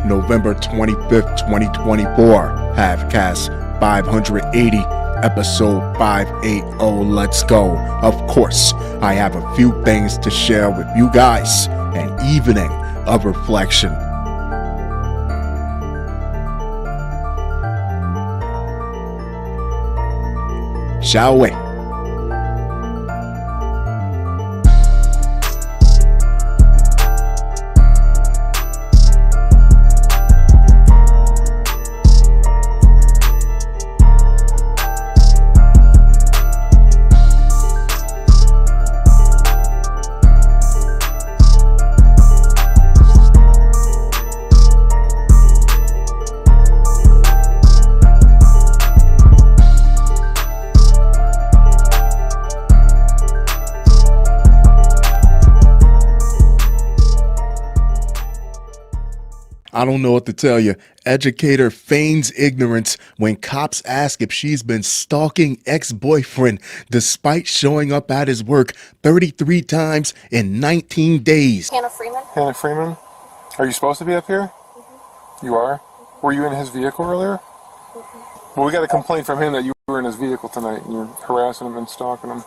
November 25th, 2024. Halfcast 580, episode 580. Let's go. Of course, I have a few things to share with you guys. An evening of reflection. Shall we? I don't know what to tell you. Educator feigns ignorance when cops ask if she's been stalking ex-boyfriend despite showing up at his work 33 times in 19 days. Hannah Freeman. Hannah Freeman? Are you supposed to be up here? Mm-hmm. You are? Were you in his vehicle earlier? Mm-hmm. Well, we got a complaint from him that you were in his vehicle tonight and you're harassing him and stalking him.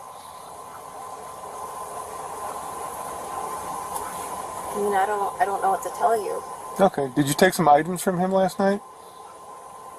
I mean, I don't know what to tell you. Okay. Did you take some items from him last night?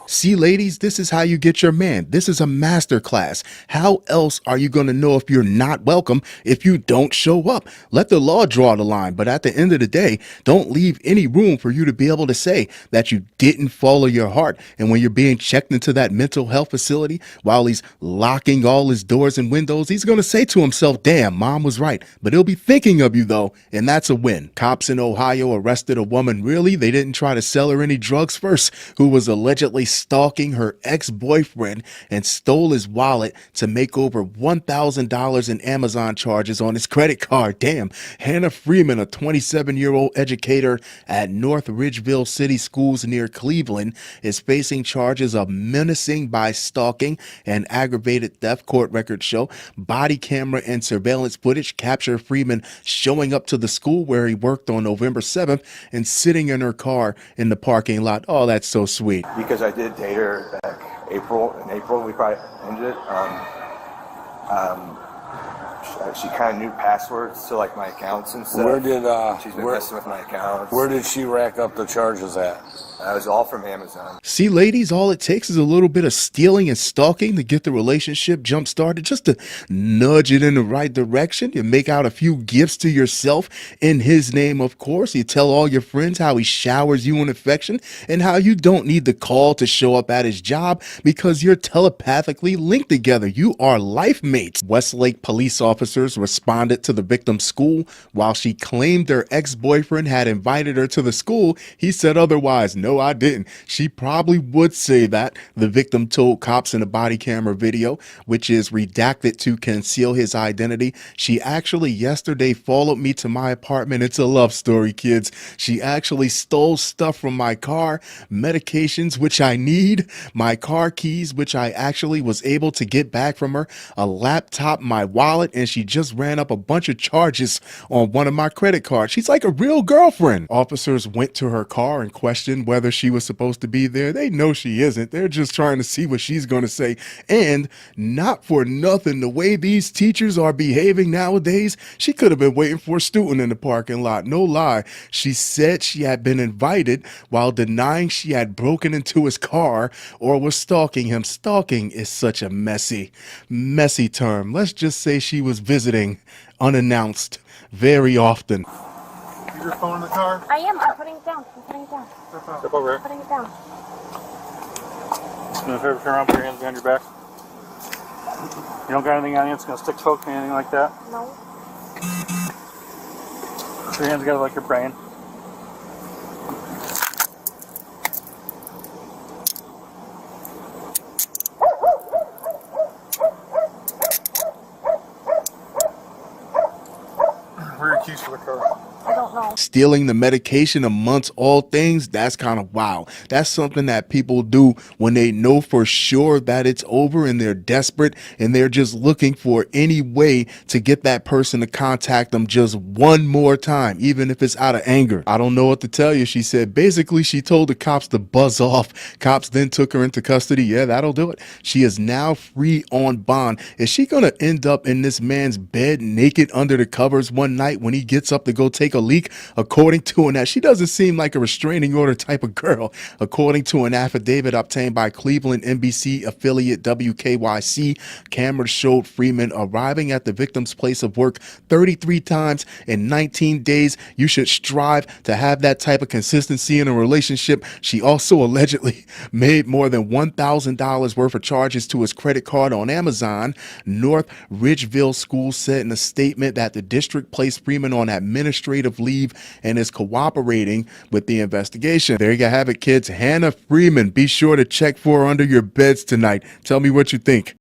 See, ladies, this is how you get your man. This is a master class. How else are you going to know if you're not welcome if you don't show up? Let the law draw the line. But at the end of the day, don't leave any room for you to be able to say that you didn't follow your heart. And when you're being checked into that mental health facility while he's locking all his doors and windows, he's going to say to himself, damn, mom was right. But he'll be thinking of you, though. And that's a win. Cops in Ohio arrested a woman. Really? They didn't try to sell her any drugs first, who was allegedly stalking her ex-boyfriend and stole his wallet to make over $1,000 in Amazon charges on his credit card. Damn. Hannah Freeman, a 27-year-old educator at North Ridgeville City Schools near Cleveland, is facing charges of menacing by stalking and aggravated theft. Court records show body camera and surveillance footage capture Freeman showing up to the school where he worked on November 7th and sitting in her car in the parking lot. Oh, that's so sweet. Because I did date her back in April we probably ended it. She kind of knew passwords to like my accounts and stuff. She's been messing with my accounts. Where did she rack up the charges at? It was all from Amazon. See, ladies, all it takes is a little bit of stealing and stalking to get the relationship jump started, just to nudge it in the right direction. You make out a few gifts to yourself in his name, of course. You tell all your friends how he showers you in affection and how you don't need the call to show up at his job because you're telepathically linked together. You are life mates. Westlake police officers responded to the victim's school. While she claimed her ex-boyfriend had invited her to the school, he said otherwise. No, I didn't. She probably would say that, the victim told cops in a body camera video, which is redacted to conceal his identity. She actually yesterday followed me to my apartment. It's a love story, kids. She actually stole stuff from my car, medications, which I need, my car keys, which I actually was able to get back from her, a laptop, my wallet, and she just ran up a bunch of charges on one of my credit cards. She's like a real girlfriend. Officers went to her car and questioned whether she was supposed to be there. They know she isn't. They're just trying to see what she's going to say. And not for nothing, the way these teachers are behaving nowadays, she could have been waiting for a student in the parking lot. No lie. She said she had been invited while denying she had broken into his car or was stalking him. Stalking is such a messy term. Let's just say she was visiting unannounced very often. Is your phone in the car? I am. I'm putting it down. Step over here. Putting it down. Do me a favor, turn around, put your hands behind your back. You don't got anything on you, it's going to stick, poke, anything like that? No. Put your hands together like you're praying. Where are your keys for the car? I don't know. Stealing the medication amongst all things, that's kind of wild. That's something that people do when they know for sure that it's over and they're desperate and they're just looking for any way to get that person to contact them just one more time, even if it's out of anger. I don't know what to tell you. She said basically she told the cops to buzz off. Cops then took her into custody. Yeah, that'll do it. She is now free on bond. Is she going to end up in this man's bed naked under the covers one night when he gets up to go take a leak? According to an, she doesn't seem like a restraining order type of girl. According to an affidavit obtained by Cleveland NBC affiliate WKYC, cameras showed Freeman arriving at the victim's place of work 33 times in 19 days. You should strive to have that type of consistency in a relationship. She also allegedly made more than $1,000 worth of charges to his credit card on Amazon. North Ridgeville School said in a statement that the district placed Freeman on administrative leave and is cooperating with the investigation. There you have it, kids. Hannah Freeman. Be sure to check for her under your beds tonight. Tell me what you think.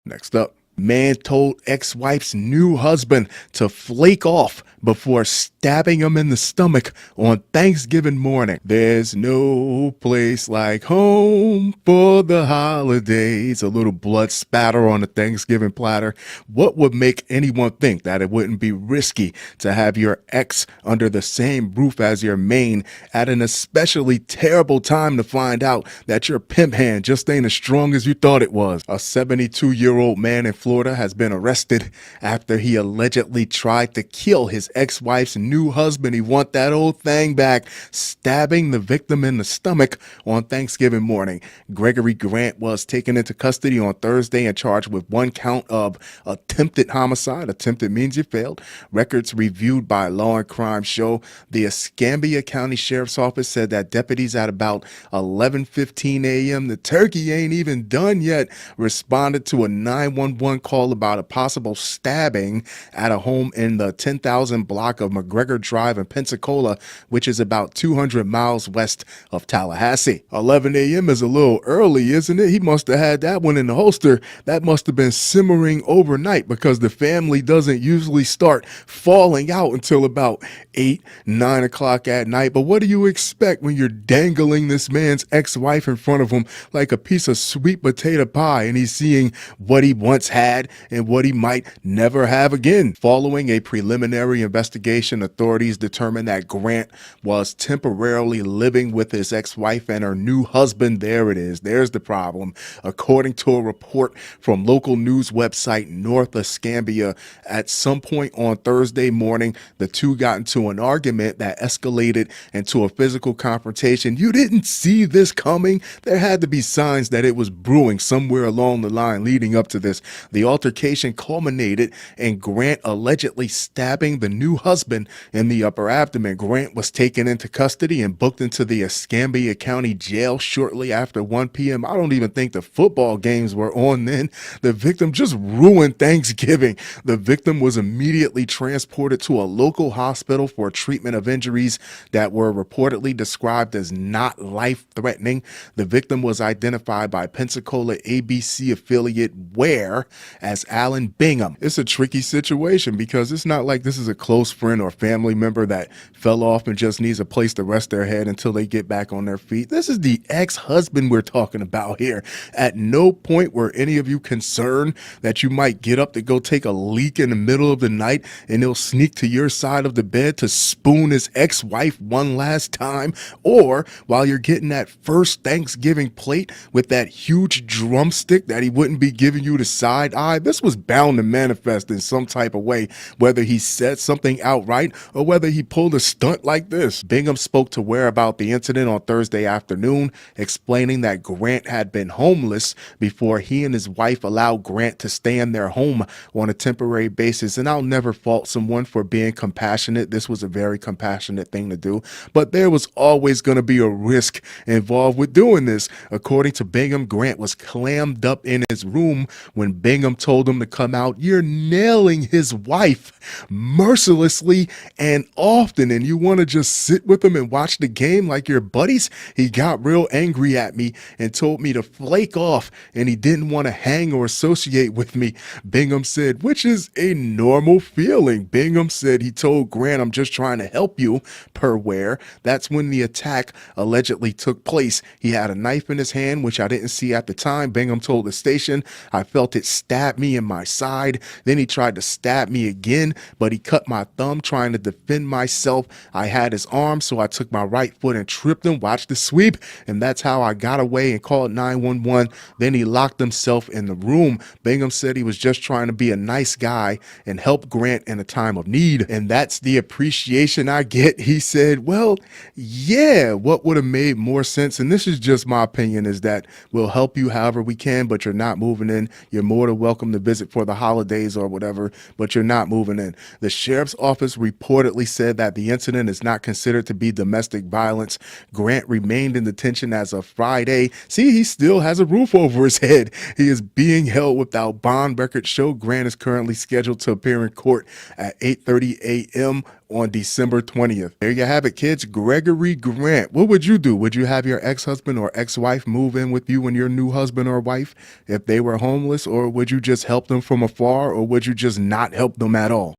Next up. Man told ex-wife's new husband to flake off before stabbing him in the stomach on Thanksgiving morning. There's no place like home for the holidays. A little blood spatter on the Thanksgiving platter. What would make anyone think that it wouldn't be risky to have your ex under the same roof as your main at an especially terrible time to find out that your pimp hand just ain't as strong as you thought it was? A 72-year-old man in Florida has been arrested after he allegedly tried to kill his ex-wife's new husband. He want that old thing back, stabbing the victim in the stomach on Thanksgiving morning. Gregory Grant was taken into custody on Thursday and charged with one count of attempted homicide. Attempted means you failed. Records reviewed by Law and Crime show the Escambia County Sheriff's Office said that deputies at about 11:15 a.m., the turkey ain't even done yet, responded to a 911 call about a possible stabbing at a home in the 10,000 block of McGregor Drive in Pensacola, which is about 200 miles west of Tallahassee. 11 a.m. is a little early, isn't it? He must have had that one in the holster. That must have been simmering overnight because the family doesn't usually start falling out until about 8, 9 o'clock at night. But what do you expect when you're dangling this man's ex-wife in front of him like a piece of sweet potato pie and he's seeing what he once had and what he might never have again? Following a preliminary investigation, authorities determined that Grant was temporarily living with his ex-wife and her new husband. There it is. There's the problem. According to a report from local news website North Escambia, at some point on Thursday morning, the two got into an argument that escalated into a physical confrontation. You didn't see this coming? There had to be signs that it was brewing somewhere along the line leading up to this. The altercation culminated in Grant allegedly stabbing the new husband in the upper abdomen. Grant was taken into custody and booked into the Escambia County Jail shortly after 1 p.m. I don't even think the football games were on then. The victim just ruined Thanksgiving. The victim was immediately transported to a local hospital for treatment of injuries that were reportedly described as not life-threatening. The victim was identified by Pensacola ABC affiliate Ware as Alan Bingham. It's a tricky situation because it's not like this is a close friend or family member that fell off and just needs a place to rest their head until they get back on their feet. This is the ex-husband we're talking about here. At no point were any of you concerned that you might get up to go take a leak in the middle of the night and he'll sneak to your side of the bed to spoon his ex-wife one last time, or while you're getting that first Thanksgiving plate with that huge drumstick that he wouldn't be giving you the side eye. This was bound to manifest in some type of way, whether he said something outright or whether he pulled a stunt like this. Bingham spoke to Ware about the incident on Thursday afternoon, explaining that Grant had been homeless before he and his wife allowed Grant to stay in their home on a temporary basis. And I'll never fault someone for being compassionate. This was a very compassionate thing to do, but there was always going to be a risk involved with doing this. According to Bingham, Grant was clammed up in his room when Bingham Bingham told him to come out. You're nailing his wife mercilessly and often, and you want to just sit with him and watch the game like your buddies? He got real angry at me and told me to flake off, and he didn't want to hang or associate with me. Bingham said, which is a normal feeling. Bingham said he told Grant, I'm just trying to help you, per Ware. That's when the attack allegedly took place. He had a knife in his hand, which I didn't see at the time. Bingham told the station, I felt it stab me in my side. Then he tried to stab me again, but he cut my thumb trying to defend myself. I had his arm, so I took my right foot and tripped him, watched the sweep, and that's how I got away and called 911. Then he locked himself in the room. Bingham said he was just trying to be a nice guy and help Grant in a time of need. And that's the appreciation I get. He said, well, yeah, what would have made more sense, and this is just my opinion, is that we'll help you however we can, but you're not moving in. You're more than welcome to visit for the holidays or whatever, but you're not moving in. The sheriff's office reportedly said that the incident is not considered to be domestic violence. Grant remained in detention as of Friday. See, he still has a roof over his head. He is being held without bond. Records show Grant is currently scheduled to appear in court at 8:30 a.m. on December 20th. There you have it, kids. Gregory Grant. What would you do? Would you have your ex-husband or ex-wife move in with you and your new husband or wife if they were homeless, or would you just help them from afar, or would you just not help them at all?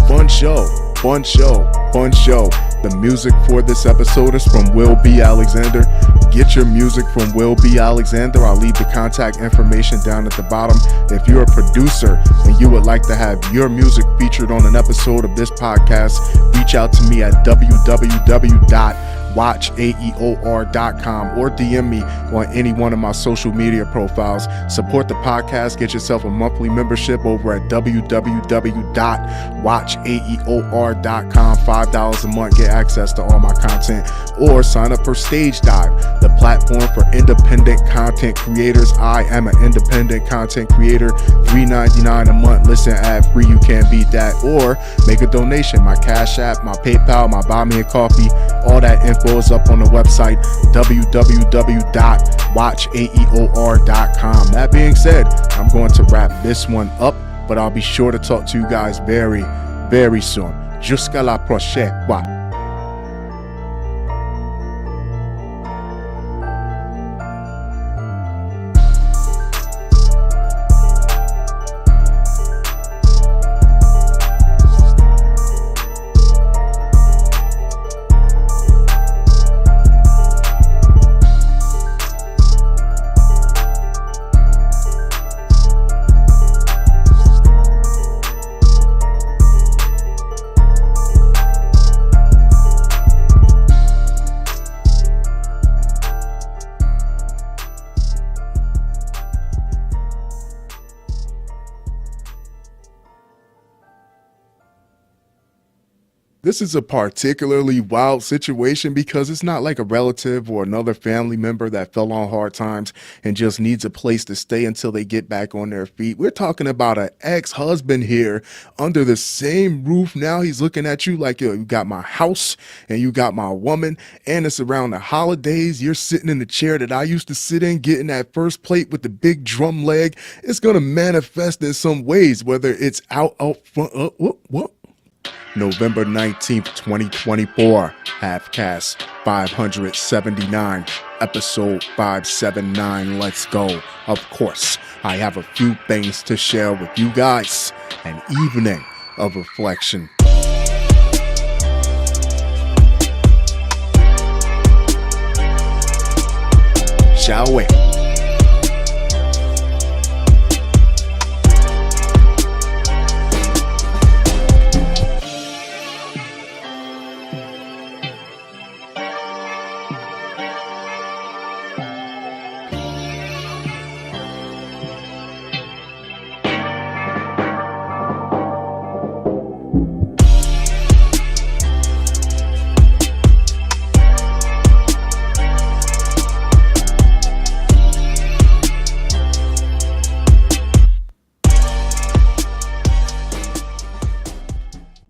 Fun show, fun show, fun show. The music for this episode is from Will B. Alexander. Get your music from Will B. Alexander. I'll leave the contact information down at the bottom. If you're a producer and you would like to have your music featured on an episode of this podcast, reach out to me at www.watchaeor.com or DM me on any one of my social media profiles. Support the podcast. Get yourself a monthly membership over at www.watchaeor.com. $5 a month. Get access to all my content, or sign up for Stage Dive, the platform for independent content creators. I am an independent content creator. $3.99 a month. Listen ad-free. You can't beat that. Or make a donation. My Cash App, my PayPal, my Buy Me a Coffee. All that info is up on the website www.watchaeor.com. That being said, I'm going to wrap this one up, but I'll be sure to talk to you guys very, very soon. Jusqu'à la prochaine. Bye. This is a particularly wild situation because it's not like a relative or another family member that fell on hard times and just needs a place to stay until they get back on their feet. We're talking about an ex-husband here under the same roof. Now he's looking at you like, yo, you got my house and you got my woman, and it's around the holidays. You're sitting in the chair that I used to sit in, getting that first plate with the big drum leg. It's going to manifest in some ways, whether it's out front, November 19th, 2024, Halfcast 579, episode 579. Let's go. Of course, I have a few things to share with you guys. An evening of reflection. Shall we?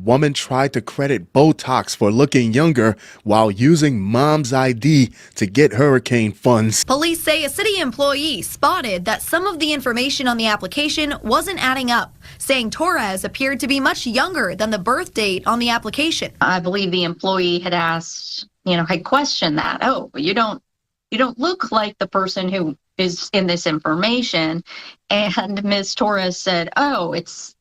woman tried to credit Botox for looking younger while using mom's ID to get hurricane funds. Police say a city employee spotted that some of the information on the application wasn't adding up, saying Torres appeared to be much younger than the birth date on the application. I believe the employee had asked, had questioned that. Oh, you don't look like the person who is in this information. And Ms. Torres said, oh, it's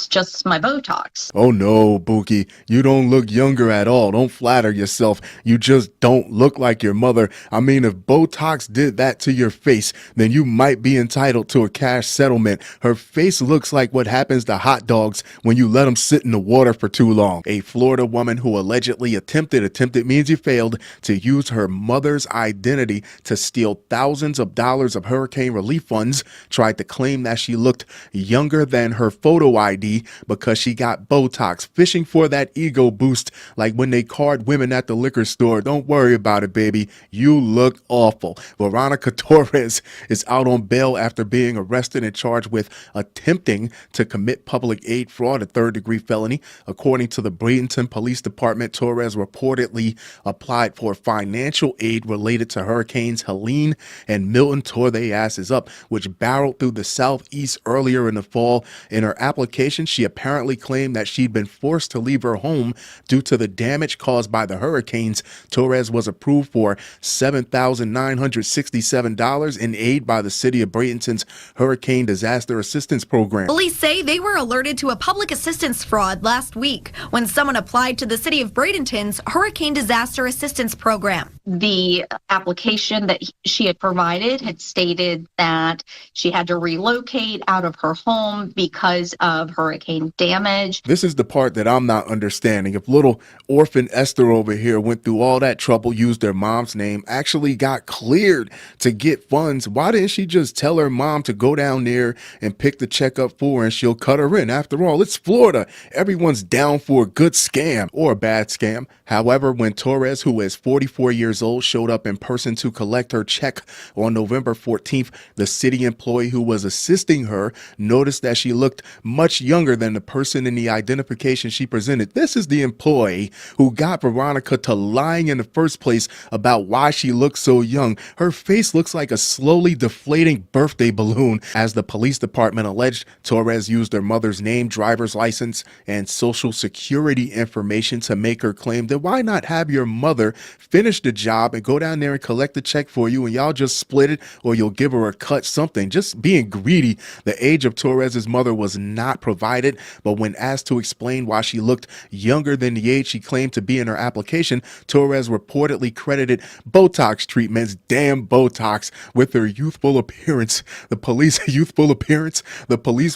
just my Botox. Oh no, Buki, you don't look younger at all. Don't flatter yourself. You just don't look like your mother. I mean, if Botox did that to your face, then you might be entitled to a cash settlement. Her face looks like what happens to hot dogs when you let them sit in the water for too long. A Florida woman who allegedly attempted means you failed, to use her mother's identity to steal thousands of dollars of hurricane relief funds, tried to claim that she looked younger than her photo ID because she got Botox, fishing for that ego boost like when they card women at the liquor store. Don't worry about it, baby. You look awful. Veronica Torres is out on bail after being arrested and charged with attempting to commit public aid fraud, a third-degree felony. According to the Bradenton Police Department, Torres reportedly applied for financial aid related to hurricanes Helene and Milton, tore their asses up, which barreled through the southeast earlier in the fall. In her application, she apparently claimed that she'd been forced to leave her home due to the damage caused by the hurricanes. Torres was approved for $7,967 in aid by the city of Bradenton's Hurricane Disaster Assistance Program. Police say they were alerted to a public assistance fraud last week when someone applied to the city of Bradenton's Hurricane Disaster Assistance Program. The application that she had provided had stated that she had to relocate out of her home because of hurricane damage. This is the part that I'm not understanding. If little orphan Esther over here went through all that trouble, used their mom's name, actually got cleared to get funds, why didn't she just tell her mom to go down there and pick the check up for her and she'll cut her in? After all, it's Florida. Everyone's down for a good scam or a bad scam. However, when Torres, who is 44 years old, showed up in person to collect her check on November 14th, the city employee who was assisting her noticed that she looked much younger than the person in the identification she presented. This is the employee who got Veronica to lying in the first place about why she looked so young. Her face looks like a slowly deflating birthday balloon. As the police department alleged, Torres used her mother's name, driver's license, and social security information to make her claim that why not have your mother finish the job and go down there and collect the check for you and y'all just split it, or you'll give her a cut, something. Just being greedy. The age of Torres's mother was not provided, but when asked to explain why she looked younger than the age she claimed to be in her application, Torres reportedly credited Botox treatments, damn Botox, with her youthful appearance. The police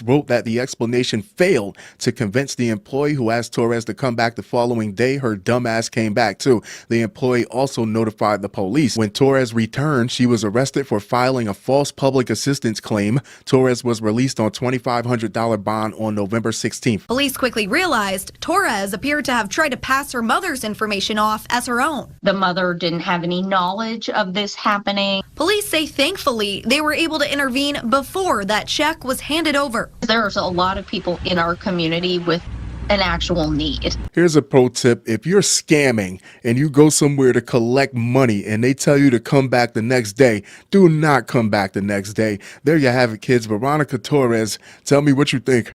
wrote that the explanation failed to convince the employee, who asked Torres to come back the following day. Her dumbass came back too. The employee also notified the police. When Torres returned, she was arrested for filing a false public assistance claim. Torres was released on $2,500 bond on November 16th. Police quickly realized Torres appeared to have tried to pass her mother's information off as her own. The mother didn't have any knowledge of this happening. Police say thankfully they were able to intervene before that check was handed over. There's a lot of people in our community with an actual need. Here's a pro tip. If you're scamming and you go somewhere to collect money and they tell you to come back the next day, do not come back the next day. There you have it, kids. Veronica Torres, tell me what you think.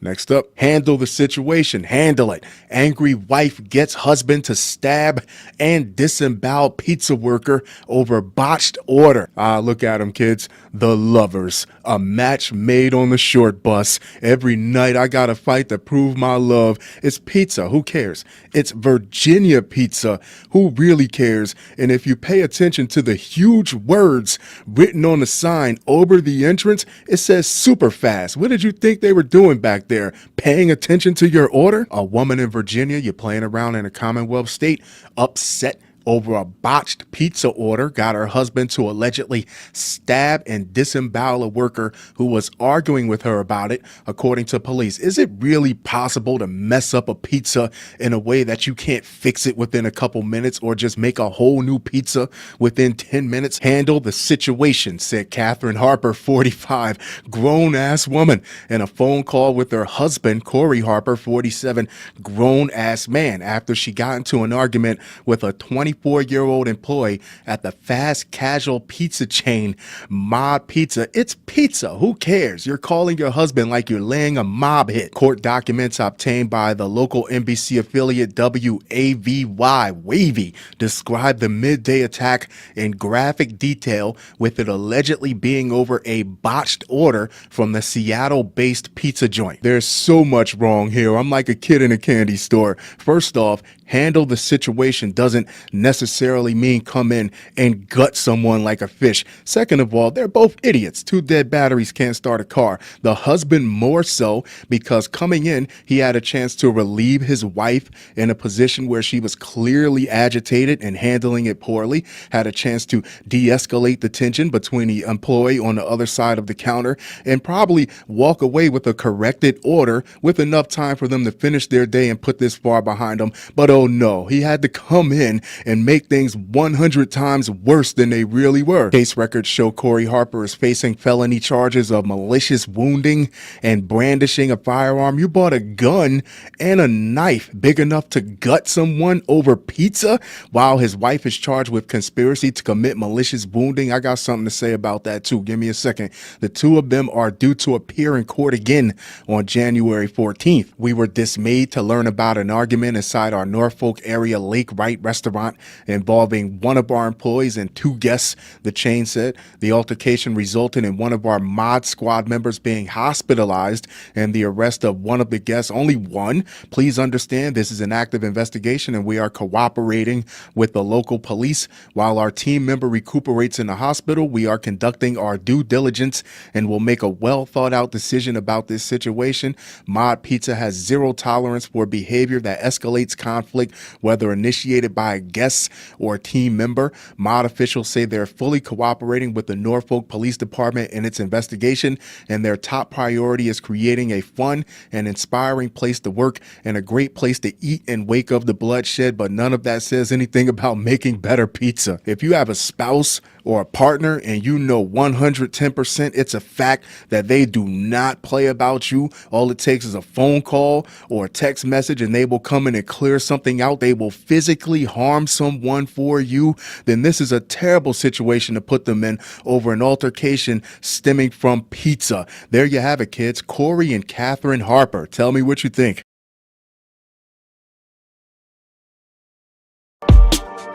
Next up, handle the situation. Handle it. Angry wife gets husband to stab and disembowel pizza worker over botched order. Look at them, kids. The lovers. A match made on the short bus. Every night I gotta fight to prove my love. It's pizza. Who cares? It's Virginia pizza. Who really cares? And if you pay attention to the huge words written on the sign over the entrance, it says super fast. What did you think they were doing back there? Paying attention to your order? A woman in Virginia, you're playing around in a Commonwealth state, upset over a botched pizza order got her husband to allegedly stab and disembowel a worker who was arguing with her about it, according to police. Is it really possible to mess up a pizza in a way that you can't fix it within a couple minutes or just make a whole new pizza within 10 minutes? Handle the situation, said Catherine Harper, 45, grown-ass woman, in a phone call with her husband, Corey Harper, 47, grown-ass man, after she got into an argument with a 24-year-old employee at the fast casual pizza chain Mob Pizza. It's pizza. Who cares? You're calling your husband like you're laying a mob hit. Court documents obtained by the local NBC affiliate WAVY described the midday attack in graphic detail, with it allegedly being over a botched order from the Seattle-based pizza joint. There's so much wrong here. I'm like a kid in a candy store. First off, handle the situation doesn't necessarily mean come in and gut someone like a fish. Second of all, they're both idiots. 2 dead batteries can't start a car. The husband more so, because coming in, he had a chance to relieve his wife in a position where she was clearly agitated and handling it poorly, had a chance to de-escalate the tension between the employee on the other side of the counter, and probably walk away with a corrected order with enough time for them to finish their day and put this far behind them. But oh no, he had to come in and make things 100 times worse than they really were. Case records show Corey Harper is facing felony charges of malicious wounding and brandishing a firearm. You bought a gun and a knife big enough to gut someone over pizza, while his wife is charged with conspiracy to commit malicious wounding. I got something to say about that too. Give me a second. The two of them are due to appear in court again on January 14th. We were dismayed to learn about an argument inside our Norfolk area Lake Wright restaurant involving one of our employees and 2 guests, the chain said. The altercation resulted in one of our mod squad members being hospitalized and the arrest of one of the guests, only one. Please understand this is an active investigation and we are cooperating with the local police. While our team member recuperates in the hospital, we are conducting our due diligence and will make a well thought out decision about this situation. Mod Pizza has zero tolerance for behavior that escalates conflict, whether initiated by a guest or a team member. Mod officials say they're fully cooperating with the Norfolk Police Department in its investigation, and their top priority is creating a fun and inspiring place to work and a great place to eat in wake of the bloodshed, but none of that says anything about making better pizza. If you have a spouse or a partner and you know 110% it's a fact that they do not play about you, all it takes is a phone call or a text message and they will come in and clear something out, they will physically harm someone for you, then this is a terrible situation to put them in over an altercation stemming from pizza. There you have it, kids. Corey and Catherine Harper. Tell me what you think.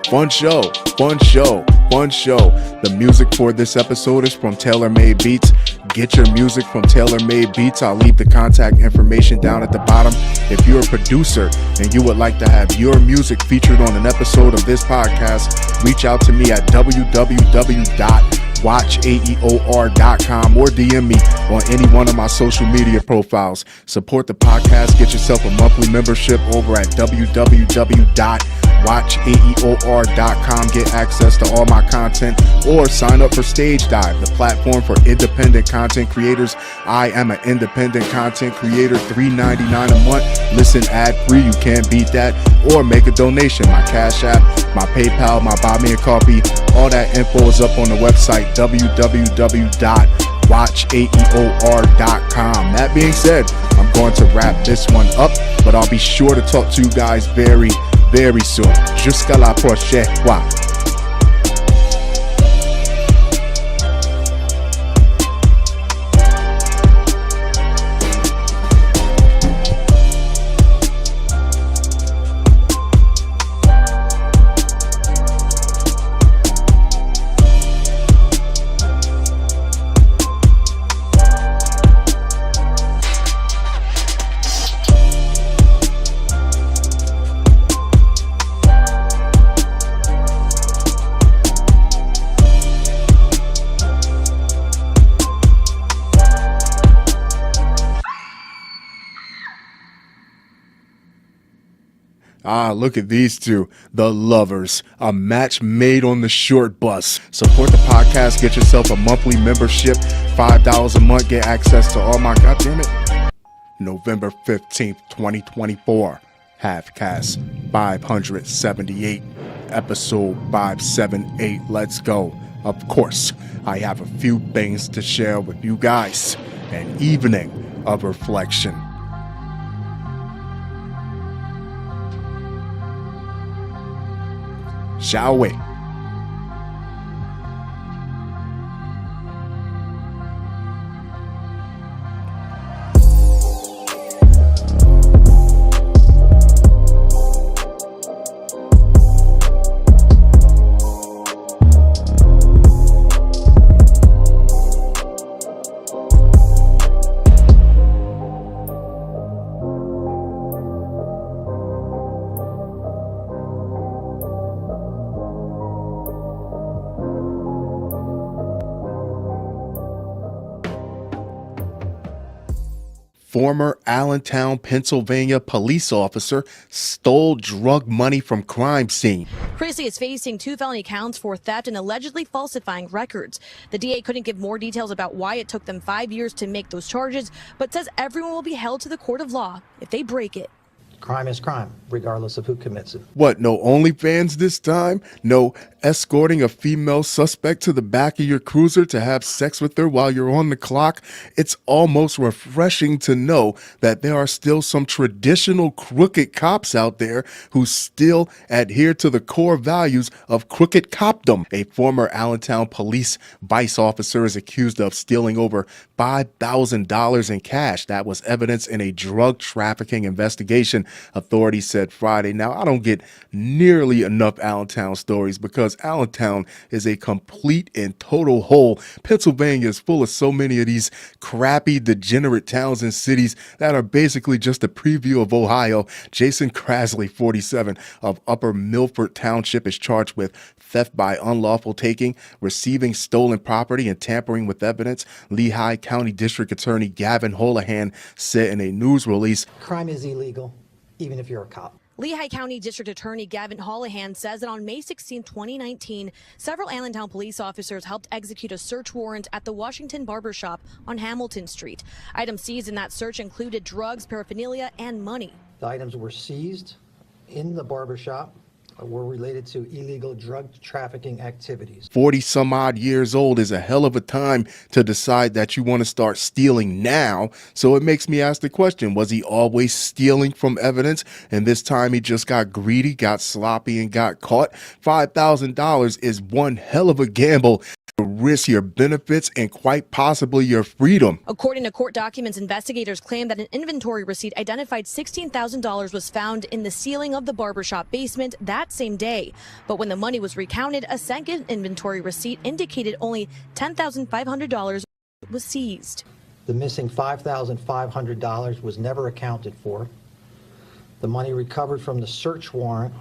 Fun show, fun show, fun show. The music for this episode is from Taylor Made Beats. Get your music from Taylor Made Beats. I'll leave the contact information down at the bottom. If you're a producer and you would like to have your music featured on an episode of this podcast, reach out to me at www.watchaeor.com or DM me on any one of my social media profiles. Support the podcast. Get yourself a monthly membership over at www.watchaeor.com. Get access to all my content or sign up for Stage Dive, the platform for independent content creators. I am an independent content creator. $3.99 a month. Listen ad-free. You can't beat that. Or make a donation. My Cash App, my PayPal, my Buy Me a Coffee. All that info is up on the website www.watchaeor.com. That being said, I'm going to wrap this one up, but I'll be sure to talk to you guys very, very soon. Jusqu'à la prochaine fois. Ah, look at these two, the lovers, a match made on the short bus. Support the podcast, get yourself a monthly membership, $5 a month, get access to all my, goddamn it, November 15th, 2024, Halfcast 578, episode 578, let's go. Of course, I have a few things to share with you guys, an evening of reflection. Shall we? Former Allentown, Pennsylvania police officer stole drug money from crime scene. Chrisley is facing 2 felony counts for theft and allegedly falsifying records. The DA couldn't give more details about why it took them 5 years to make those charges, but says everyone will be held to the court of law if they break it. Crime is crime, regardless of who commits it. What, no OnlyFans this time? No escorting a female suspect to the back of your cruiser to have sex with her while you're on the clock? It's almost refreshing to know that there are still some traditional crooked cops out there who still adhere to the core values of crooked copdom. A former Allentown police vice officer is accused of stealing over $5,000 in cash. That was evidence in a drug trafficking investigation, authorities said Friday. Now, I don't get nearly enough Allentown stories because Allentown is a complete and total hole. Pennsylvania is full of so many of these crappy, degenerate towns and cities that are basically just a preview of Ohio. Jason Krasley, 47, of Upper Milford Township is charged with theft by unlawful taking, receiving stolen property, and tampering with evidence. Lehigh County District Attorney Gavin Holohan said in a news release, Crime is illegal, even if you're a cop. Lehigh County District Attorney Gavin Holohan says that on May 16, 2019, several Allentown police officers helped execute a search warrant at the Washington Barbershop on Hamilton Street. Items seized in that search included drugs, paraphernalia, and money. The items were seized in the barbershop were related to illegal drug trafficking activities. 40 some odd years old is a hell of a time to decide that you want to start stealing now. So it makes me ask the question, was he always stealing from evidence? And this time he just got greedy, got sloppy, and got caught? $5,000 is one hell of a gamble. Risk your benefits and quite possibly your freedom. According to court documents, investigators claim that an inventory receipt identified $16,000 was found in the ceiling of the barbershop basement that same day. But when the money was recounted, a second inventory receipt indicated only $10,500 was seized. The missing $5,500 was never accounted for. The money recovered from the search warrant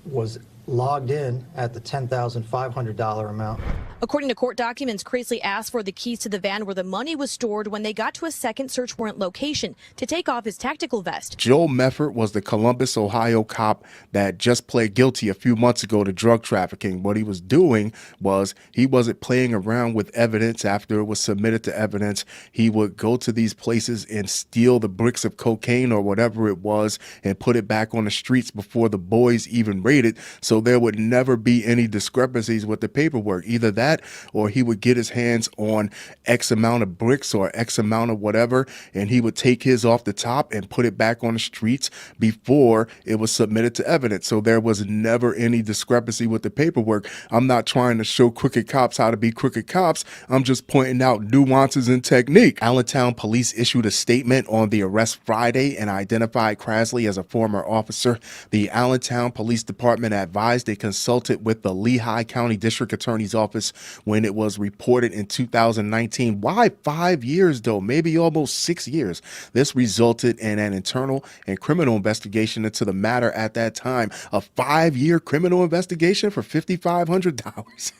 was logged in at the $10,500 amount. According to court documents, Krasley asked for the keys to the van where the money was stored when they got to a second search warrant location to take off his tactical vest. Joel Meffert was the Columbus, Ohio cop that just pled guilty a few months ago to drug trafficking. What he was doing was he wasn't playing around with evidence after it was submitted to evidence. He would go to these places and steal the bricks of cocaine or whatever it was and put it back on the streets before the boys even raided. So there would never be any discrepancies with the paperwork. Either that or he would get his hands on X amount of bricks or X amount of whatever, and he would take his off the top and put it back on the streets before it was submitted to evidence. So there was never any discrepancy with the paperwork. I'm not trying to show crooked cops how to be crooked cops. I'm just pointing out nuances in technique. Allentown police issued a statement on the arrest Friday and identified Krasley as a former officer. The Allentown Police Department advised they consulted with the Lehigh County District Attorney's Office when it was reported in 2019. Why 5 years though? Maybe almost 6 years. This resulted in an internal and criminal investigation into the matter at that time. A 5-year criminal investigation for $5,500.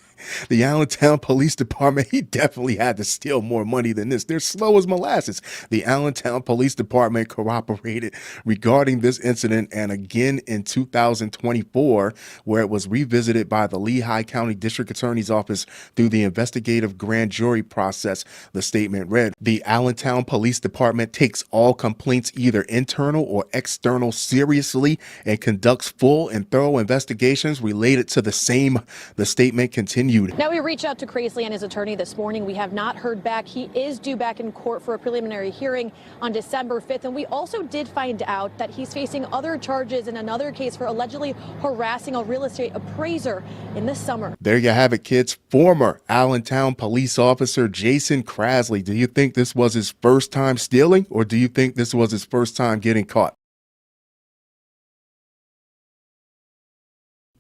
The Allentown Police Department, he definitely had to steal more money than this. They're slow as molasses. The Allentown Police Department corroborated regarding this incident and again in 2024, where it was revisited by the Lehigh County District Attorney's Office through the investigative grand jury process. The statement read, "The Allentown Police Department takes all complaints, either internal or external, seriously and conducts full and thorough investigations related to the same." The statement continued. Now, we reached out to Crasley and his attorney this morning. We have not heard back. He is due back in court for a preliminary hearing on December 5th. And we also did find out that he's facing other charges in another case for allegedly harassing a real estate appraiser in the summer. There you have it, kids. Former Allentown police officer Jason Crasley. Do you think this was his first time stealing, or do you think this was his first time getting caught?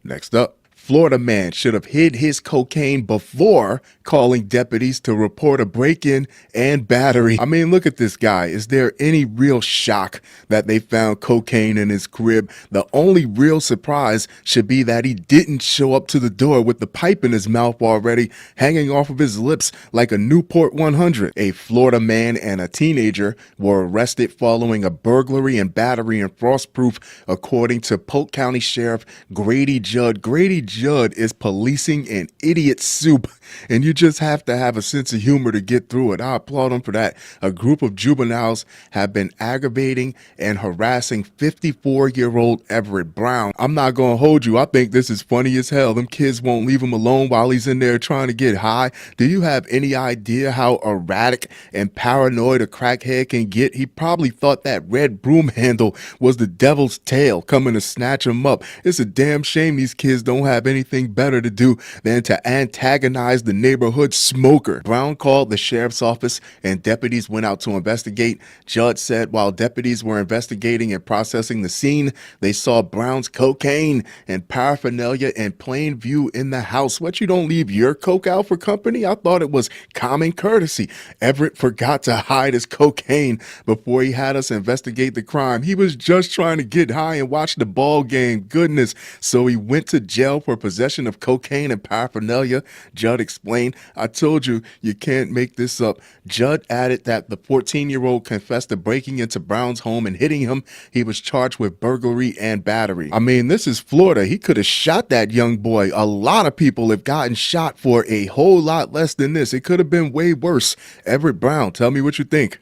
Next up, Florida man should have hid his cocaine before calling deputies to report a break-in and battery. I mean, look at this guy. Is there any real shock that they found cocaine in his crib? The only real surprise should be that he didn't show up to the door with the pipe in his mouth already, hanging off of his lips like a Newport 100. A Florida man and a teenager were arrested following a burglary and battery in Frostproof, according to Polk County Sheriff Grady Judd. Grady Judd is policing an idiot soup, and you just have to have a sense of humor to get through it. I applaud him for that. A group of juveniles have been aggravating and harassing 54-year-old Everett Brown. I'm not going to hold you. I think this is funny as hell. Them kids won't leave him alone while he's in there trying to get high. Do you have any idea how erratic and paranoid a crackhead can get? He probably thought that red broom handle was the devil's tail coming to snatch him up. It's a damn shame these kids don't have anything better to do than to antagonize the neighborhood smoker. Brown called the sheriff's office and deputies went out to investigate. Judd said while deputies were investigating and processing the scene, they saw Brown's cocaine and paraphernalia in plain view in the house. What, you don't leave your coke out for company? I thought it was common courtesy. Everett forgot to hide his cocaine before he had us investigate the crime. He was just trying to get high and watch the ball game. Goodness. So he went to jail for possession of cocaine and paraphernalia. Judd explained, "I told you, you can't make this up." Judd added that the 14-year-old confessed to breaking into Brown's home and hitting him. He was charged with burglary and battery. I mean, this is Florida. He could have shot that young boy. A lot of people have gotten shot for a whole lot less than this. It could have been way worse. Everett Brown, tell me what you think.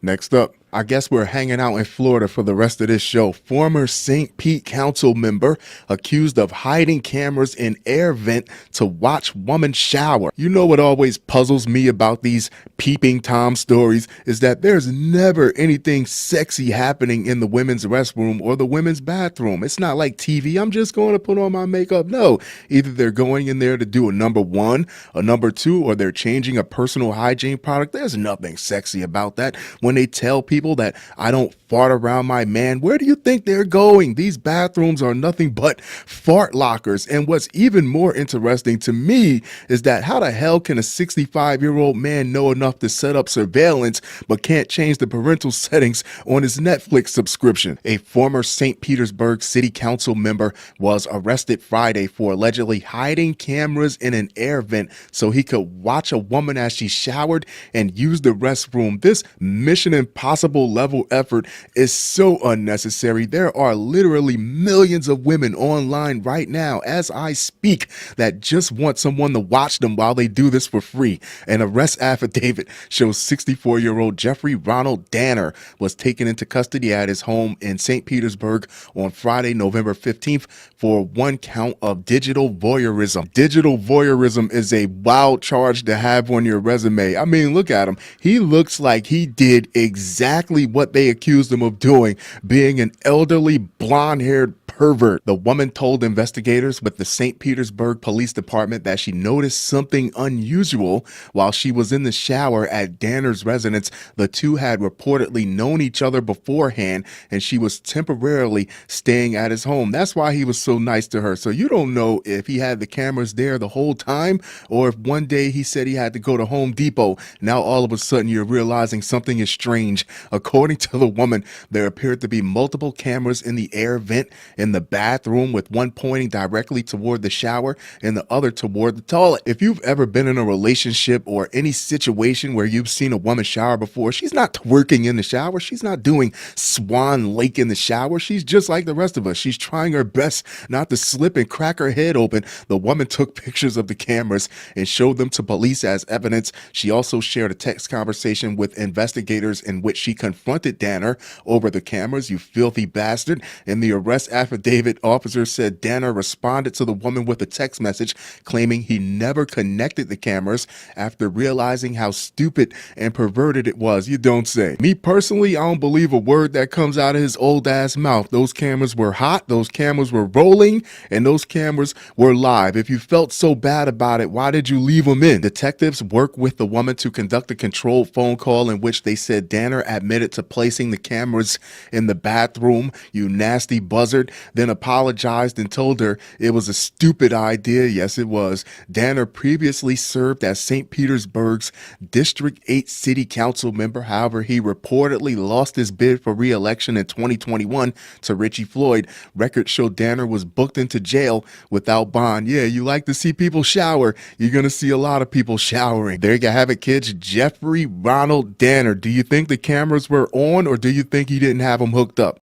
Next up, I guess we're hanging out in Florida for the rest of this show. Former St. Pete council member accused of hiding cameras in air vent to watch woman shower. You know what always puzzles me about these peeping Tom stories is that there's never anything sexy happening in the women's restroom or the women's bathroom. It's not like TV. I'm just going to put on my makeup. No, either they're going in there to do a number one, a number two, or they're changing a personal hygiene product. There's nothing sexy about that. When they tell people that I don't fart around my man, where do you think they're going? These bathrooms are nothing but fart lockers. And what's even more interesting to me is that how the hell can a 65-year-old man know enough to set up surveillance but can't change the parental settings on his Netflix subscription? A former St. Petersburg City Council member was arrested Friday for allegedly hiding cameras in an air vent so he could watch a woman as she showered and use the restroom. This Mission Impossible level effort is so unnecessary. There are literally millions of women online right now as I speak that just want someone to watch them while they do this for free. An arrest affidavit shows 64-year-old Jeffrey Ronald Danner was taken into custody at his home in St. Petersburg on Friday, November 15th for one count of digital voyeurism. Digital voyeurism is a wild charge to have on your resume. I mean, look at him. He looks like he did exactly what they accused him of doing, being an elderly blonde-haired pervert. The woman told investigators with the St. Petersburg Police Department that she noticed something unusual while she was in the shower at Danner's residence. The two had reportedly known each other beforehand, and she was temporarily staying at his home. That's why he was so nice to her. So you don't know if he had the cameras there the whole time, or if one day he said he had to go to Home Depot. Now all of a sudden you're realizing something is strange. According to the woman, there appeared to be multiple cameras in the air vent. in the bathroom, with one pointing directly toward the shower and the other toward the toilet. If you've ever been in a relationship or any situation where you've seen a woman shower before, she's not twerking in the shower. She's not doing Swan Lake in the shower. She's just like the rest of us. She's trying her best not to slip and crack her head open. The woman took pictures of the cameras and showed them to police as evidence. She also shared a text conversation with investigators in which she confronted Danner over the cameras. "You filthy bastard." In the arrest affidavit, officers said Danner responded to the woman with a text message claiming he never connected the cameras after realizing how stupid and perverted it was. You don't say. Me personally, I don't believe a word that comes out of his old ass mouth. Those cameras were hot, those cameras were rolling, and those cameras were live. If you felt so bad about it, why did you leave them in? Detectives worked with the woman to conduct a controlled phone call in which they said Danner admitted to placing the cameras in the bathroom, "You nasty buzzard," then apologized and told her it was a stupid idea. Yes, it was. Danner previously served as St. Petersburg's District 8 City Council member. However, he reportedly lost his bid for re-election in 2021 to Richie Floyd. Records show Danner was booked into jail without bond. Yeah, you like to see people shower. You're going to see a lot of people showering. There you have it, kids. Jeffrey Ronald Danner. Do you think the cameras were on, or do you think he didn't have them hooked up?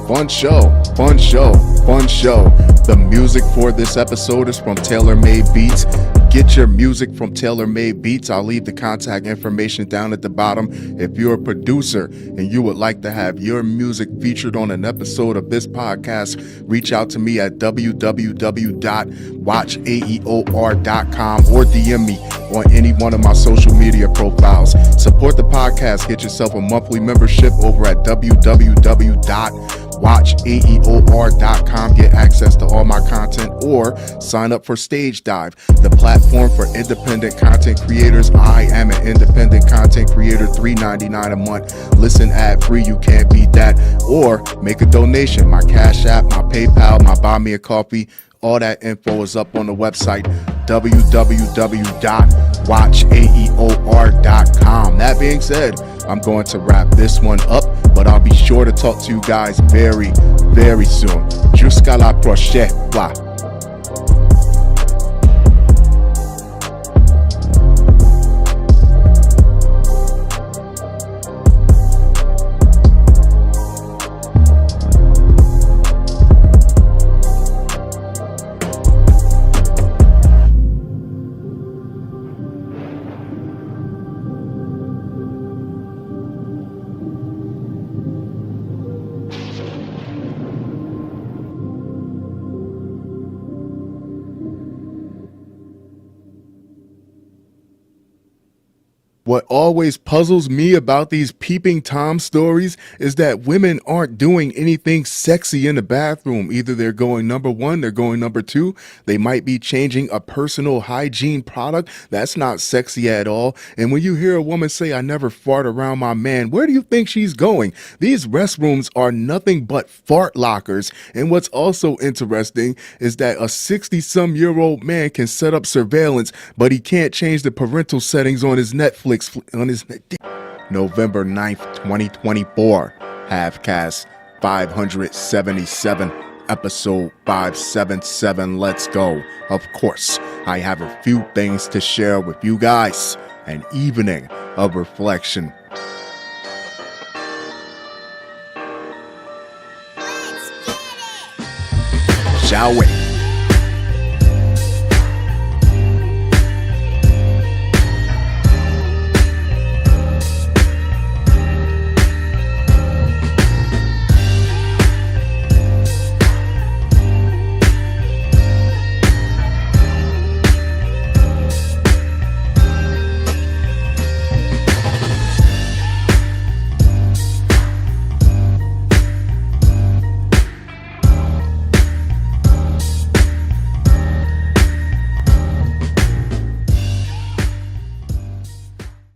Fun show, fun show, fun show. The music for this episode is from Taylor Made Beats. Get your music from Taylor Made Beats. I'll leave the contact information down at the bottom. If you're a producer and you would like to have your music featured on an episode of this podcast, reach out to me at www.watchaeor.com or DM me on any one of my social media profiles. Support the podcast. Get yourself a monthly membership over at www.watchaeor.com. Get access to all my content or sign up for Stage Dive, the platform for independent content creators. I am an independent content creator, $3.99 a month. Listen ad-free, you can't beat that. Or make a donation. My Cash App, my PayPal, my Buy Me a Coffee. All that info is up on the website, www.watchaeor.com. That being said, I'm going to wrap this one up, but I'll be sure to talk to you guys very, very soon. Jusqu'à la prochaine. What always puzzles me about these peeping Tom stories is that women aren't doing anything sexy in the bathroom. Either they're going number one, they're going number two. They might be changing a personal hygiene product. That's not sexy at all. And when you hear a woman say, "I never fart around my man," where do you think she's going? These restrooms are nothing but fart lockers. And what's also interesting is that a 60-some-year-old man can set up surveillance, but he can't change the parental settings on his Netflix. On his November 9th, 2024, Halfcast 577, episode 577. Let's go. Of course, I have a few things to share with you guys. An evening of reflection. Shall we?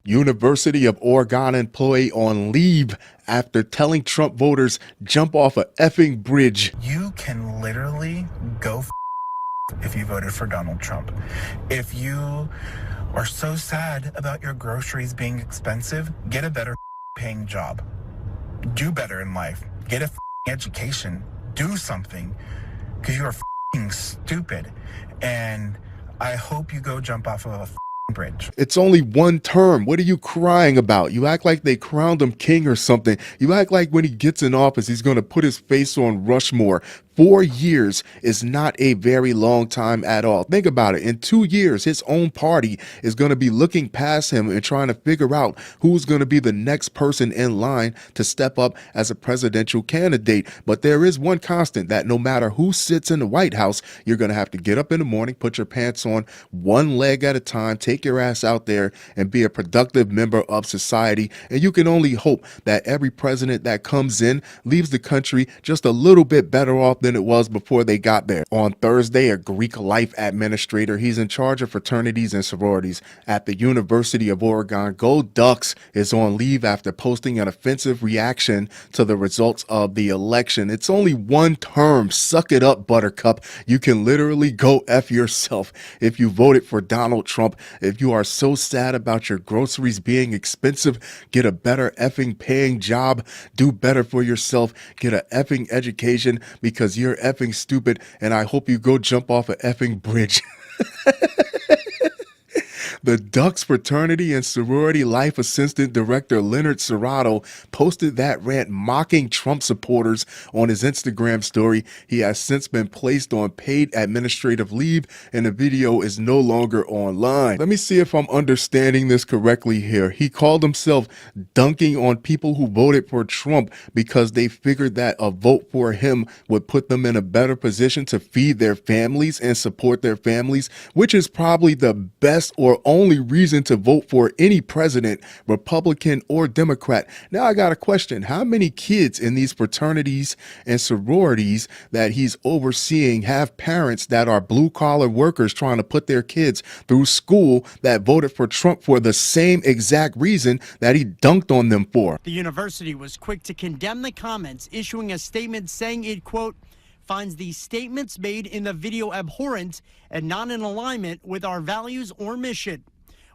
University of Oregon employee on leave after telling Trump voters jump off a effing bridge. You can literally go if you voted for Donald Trump. If you are so sad about your groceries being expensive, get a better paying job. do better in life. Get a education. Do something. Because you are stupid. And I hope you go jump off of a bridge. It's only one term. What are you crying about? You act like they crowned him king or something. You act like when he gets in office, he's going to put his face on Rushmore. 4 years is not a very long time at all. Think about it. In 2 years, his own party is going to be looking past him and trying to figure out who's going to be the next person in line to step up as a presidential candidate. But there is one constant, that no matter who sits in the White House, you're going to have to get up in the morning, put your pants on one leg at a time, take your ass out there and be a productive member of society. And you can only hope that every president that comes in leaves the country just a little bit better off than it was before they got there. On Thursday, a Greek life administrator, he's in charge of fraternities and sororities at the University of Oregon, Go Ducks, is on leave after posting an offensive reaction to the results of the election. It's only one term. Suck it up, Buttercup. You can literally go F yourself if you voted for Donald Trump. If you are so sad about your groceries being expensive, get a better effing paying job. Do better for yourself. Get a effing education because you're effing stupid, and I hope you go jump off an effing bridge. The Ducks Fraternity and Sorority Life Assistant Director Leonard Serrato posted that rant mocking Trump supporters on his Instagram story. He has since been placed on paid administrative leave, and the video is no longer online. Let me see if I'm understanding this correctly here. He called himself dunking on people who voted for Trump because they figured that a vote for him would put them in a better position to feed their families and support their families, which is probably the best or only reason to vote for any president, Republican or Democrat. Now I got a question. How many kids in these fraternities and sororities that he's overseeing have parents that are blue collar workers trying to put their kids through school that voted for Trump for the same exact reason that he dunked on them for? The university was quick to condemn the comments, issuing a statement saying it, quote, finds these statements made in the video abhorrent and not in alignment with our values or mission.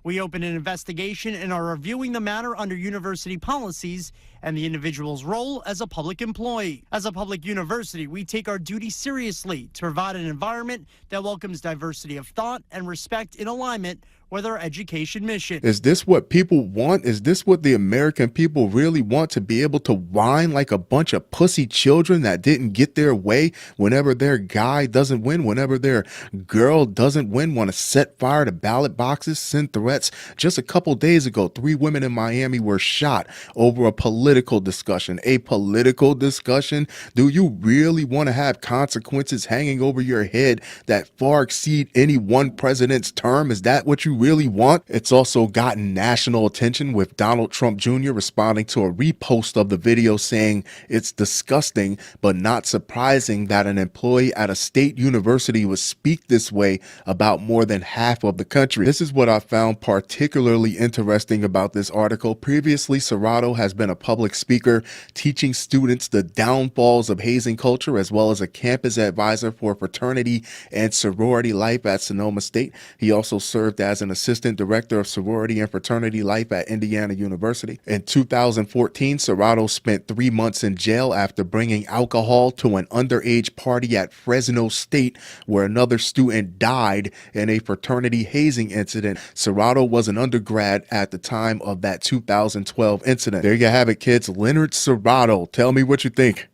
We opened an investigation and are reviewing the matter under university policies and the individual's role as a public employee. As a public university, we take our duty seriously to provide an environment that welcomes diversity of thought and respect in alignment with our education mission. Is this what people want? Is this what the American people really want, to be able to whine like a bunch of pussy children that didn't get their way whenever their guy doesn't win, whenever their girl doesn't win, want to set fire to ballot boxes, send threats? Just a couple days ago, 3 women in Miami were shot over a political discussion. A political discussion? Do you really want to have consequences hanging over your head that far exceed any one president's term? Is that what you really want? It's also gotten national attention, with Donald Trump Jr. responding to a repost of the video saying it's disgusting but not surprising that an employee at a state university would speak this way about more than half of the country. This is what I found particularly interesting about this article. Previously, Serrato has been a public speaker teaching students the downfalls of hazing culture, as well as a campus advisor for fraternity and sorority life at Sonoma State. He also served as an assistant director of sorority and fraternity life at Indiana University. In 2014, Serrato spent 3 months in jail after bringing alcohol to an underage party at Fresno State, where another student died in a fraternity hazing incident. Serrato was an undergrad at the time of that 2012 incident. There you have it, kids. Leonard Serrato. Tell me what you think.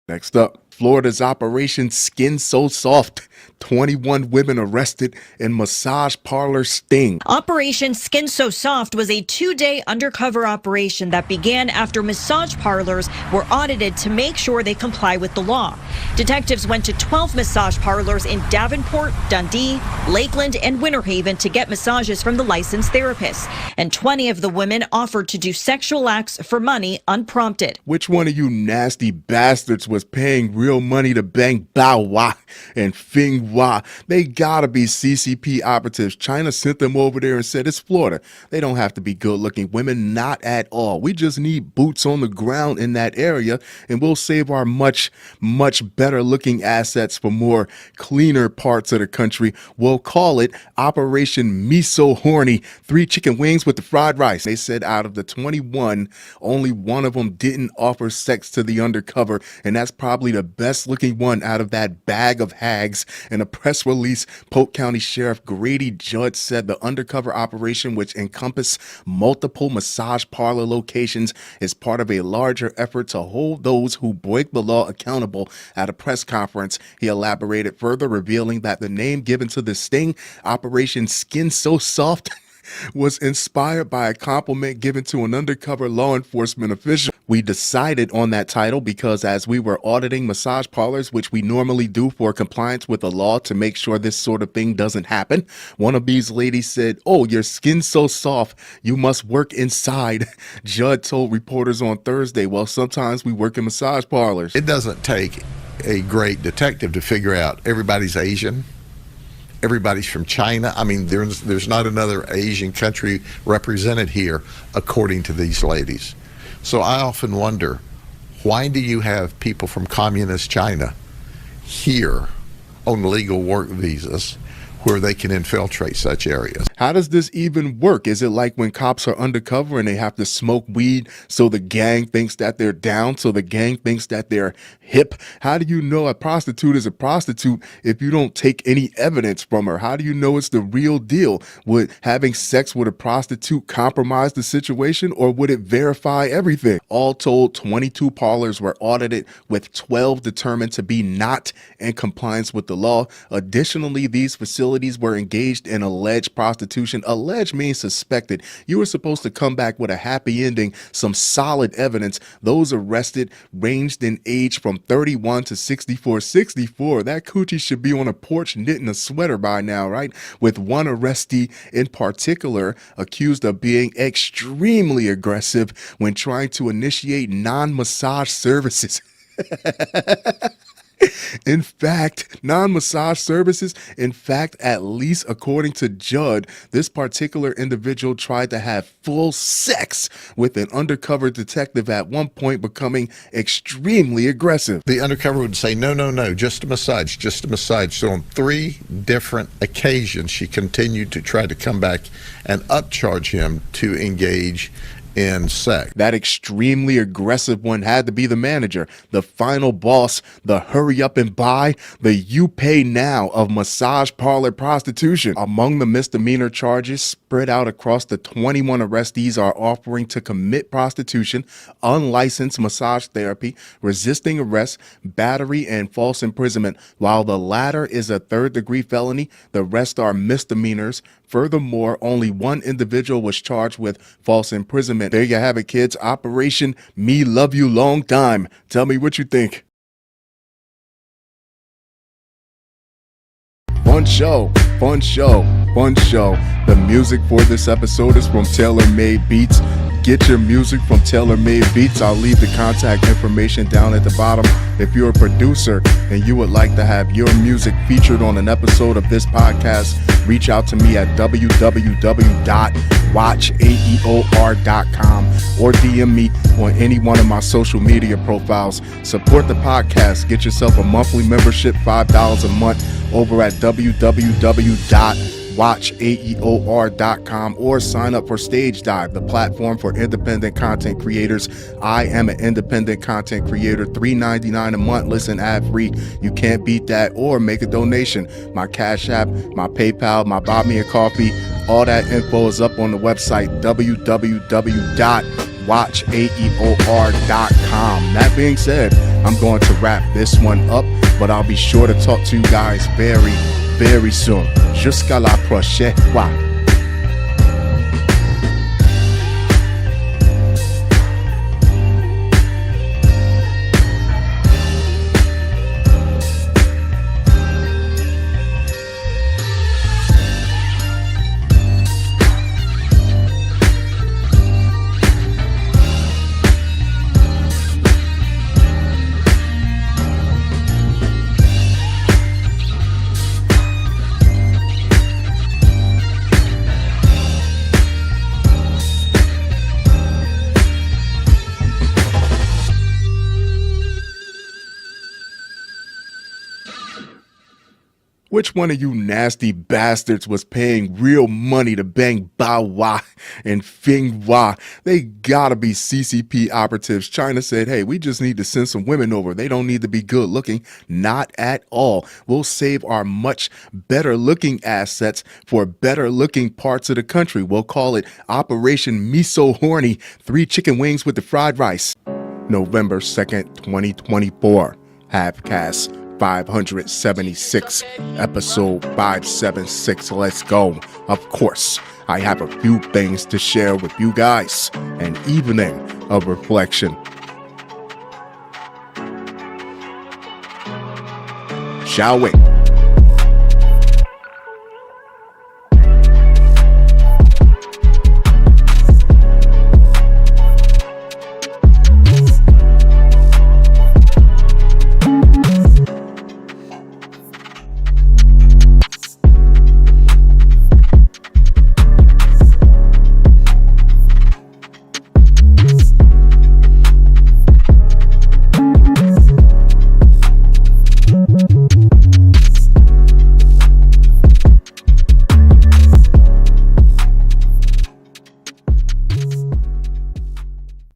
Next up, Florida's Operation Skin So Soft. 21 women arrested in massage parlor sting. Operation Skin So Soft was a 2-day undercover operation that began after massage parlors were audited to make sure they comply with the law. Detectives went to 12 massage parlors in Davenport, Dundee, Lakeland, and Winter Haven to get massages from the licensed therapists. And 20 of the women offered to do sexual acts for money unprompted. Which one of you nasty bastards was paying real money to bang Bao Wah and Fing Hua. They gotta be CCP operatives. China sent them over there and said, it's Florida. They don't have to be good-looking women, not at all. We just need boots on the ground in that area, and we'll save our much better-looking assets for more cleaner parts of the country. We'll call it Operation Miso Horny. 3 chicken wings with the fried rice. They said out of the 21, only one of them didn't offer sex to the undercover, and that's probably the best-looking one out of that bag of hags. In a press release, Polk County Sheriff Grady Judd said the undercover operation, which encompassed multiple massage parlor locations, is part of a larger effort to hold those who break the law accountable. At a press conference, he elaborated further, revealing that the name given to the sting, Operation Skin So Soft, was inspired by a compliment given to an undercover law enforcement official. We decided on that title because as we were auditing massage parlors, which we normally do for compliance with the law to make sure this sort of thing doesn't happen, one of these ladies said, "Oh, your skin's so soft, you must work inside." Judd told reporters on Thursday, "Well, sometimes we work in massage parlors." It doesn't take a great detective to figure out everybody's Asian. Everybody's from China. I mean, there's not another Asian country represented here, according to these ladies. So I often wonder, why do you have people from communist China here on legal work visas where they can infiltrate such areas? How does this even work? Is it like when cops are undercover and they have to smoke weed so the gang thinks that they're down, so the gang thinks that they're hip? How do you know a prostitute is a prostitute if you don't take any evidence from her? How do you know it's the real deal? Would having sex with a prostitute compromise the situation, or would it verify everything? All told, 22 parlors were audited, with 12 determined to be not in compliance with the law. Additionally, these facilities were engaged in alleged prostitution. Alleged means suspected. You were supposed to come back with a happy ending, some solid evidence. Those arrested ranged in age from 31 to 64. 64, that coochie should be on a porch knitting a sweater by now, right? With one arrestee in particular accused of being extremely aggressive when trying to initiate non-massage services. In fact, non-massage services, at least according to Judd, this particular individual tried to have full sex with an undercover detective at one point, becoming extremely aggressive. The undercover would say, no, just a massage, just a massage. So on 3 different occasions, she continued to try to come back and upcharge him to engage in sex. That extremely aggressive one had to be the manager, the final boss, the hurry up and buy, the you pay now of massage parlor prostitution. Among the misdemeanor charges spread out across the 21 arrestees are offering to commit prostitution, unlicensed massage therapy, resisting arrest, battery, and false imprisonment. While the latter is a 3rd-degree felony, the rest are misdemeanors. Furthermore, only one individual was charged with false imprisonment. There you have it, kids. Operation Me Love You Long Time. Tell me what you think. Fun show. The music for this episode is from Taylor Made Beats. Get your music from Taylor Made Beats. I'll leave the contact information down at the bottom. If you're a producer and you would like to have your music featured on an episode of this podcast, reach out to me at www.watchaeor.com or DM me on any one of my social media profiles. Support the podcast. Get yourself a monthly membership, $5 a month, over at www.watchaeor.com, or sign up for Stage Dive, the platform for independent content creators. I am an independent content creator. $3.99 a month. Listen ad-free. You can't beat that. Or make a donation. My Cash App, my PayPal, my Buy Me a Coffee, all that info is up on the website, www.watchaeor.com. That being said, I'm going to wrap this one up, but I'll be sure to talk to you guys very soon. Jusqu'à la prochaine fois. Which one of you nasty bastards was paying real money to bang Bao Hua and Fing Hua? They gotta be CCP operatives. China said, hey, we just need to send some women over. They don't need to be good looking. Not at all. We'll save our much better looking assets for better looking parts of the country. We'll call it Operation Miso Horny, 3 chicken wings with the fried rice. November 2nd, 2024. Halfcast 576, episode 576. Let's go. Of course, I have a few things to share with you guys. An evening of reflection. Shall we?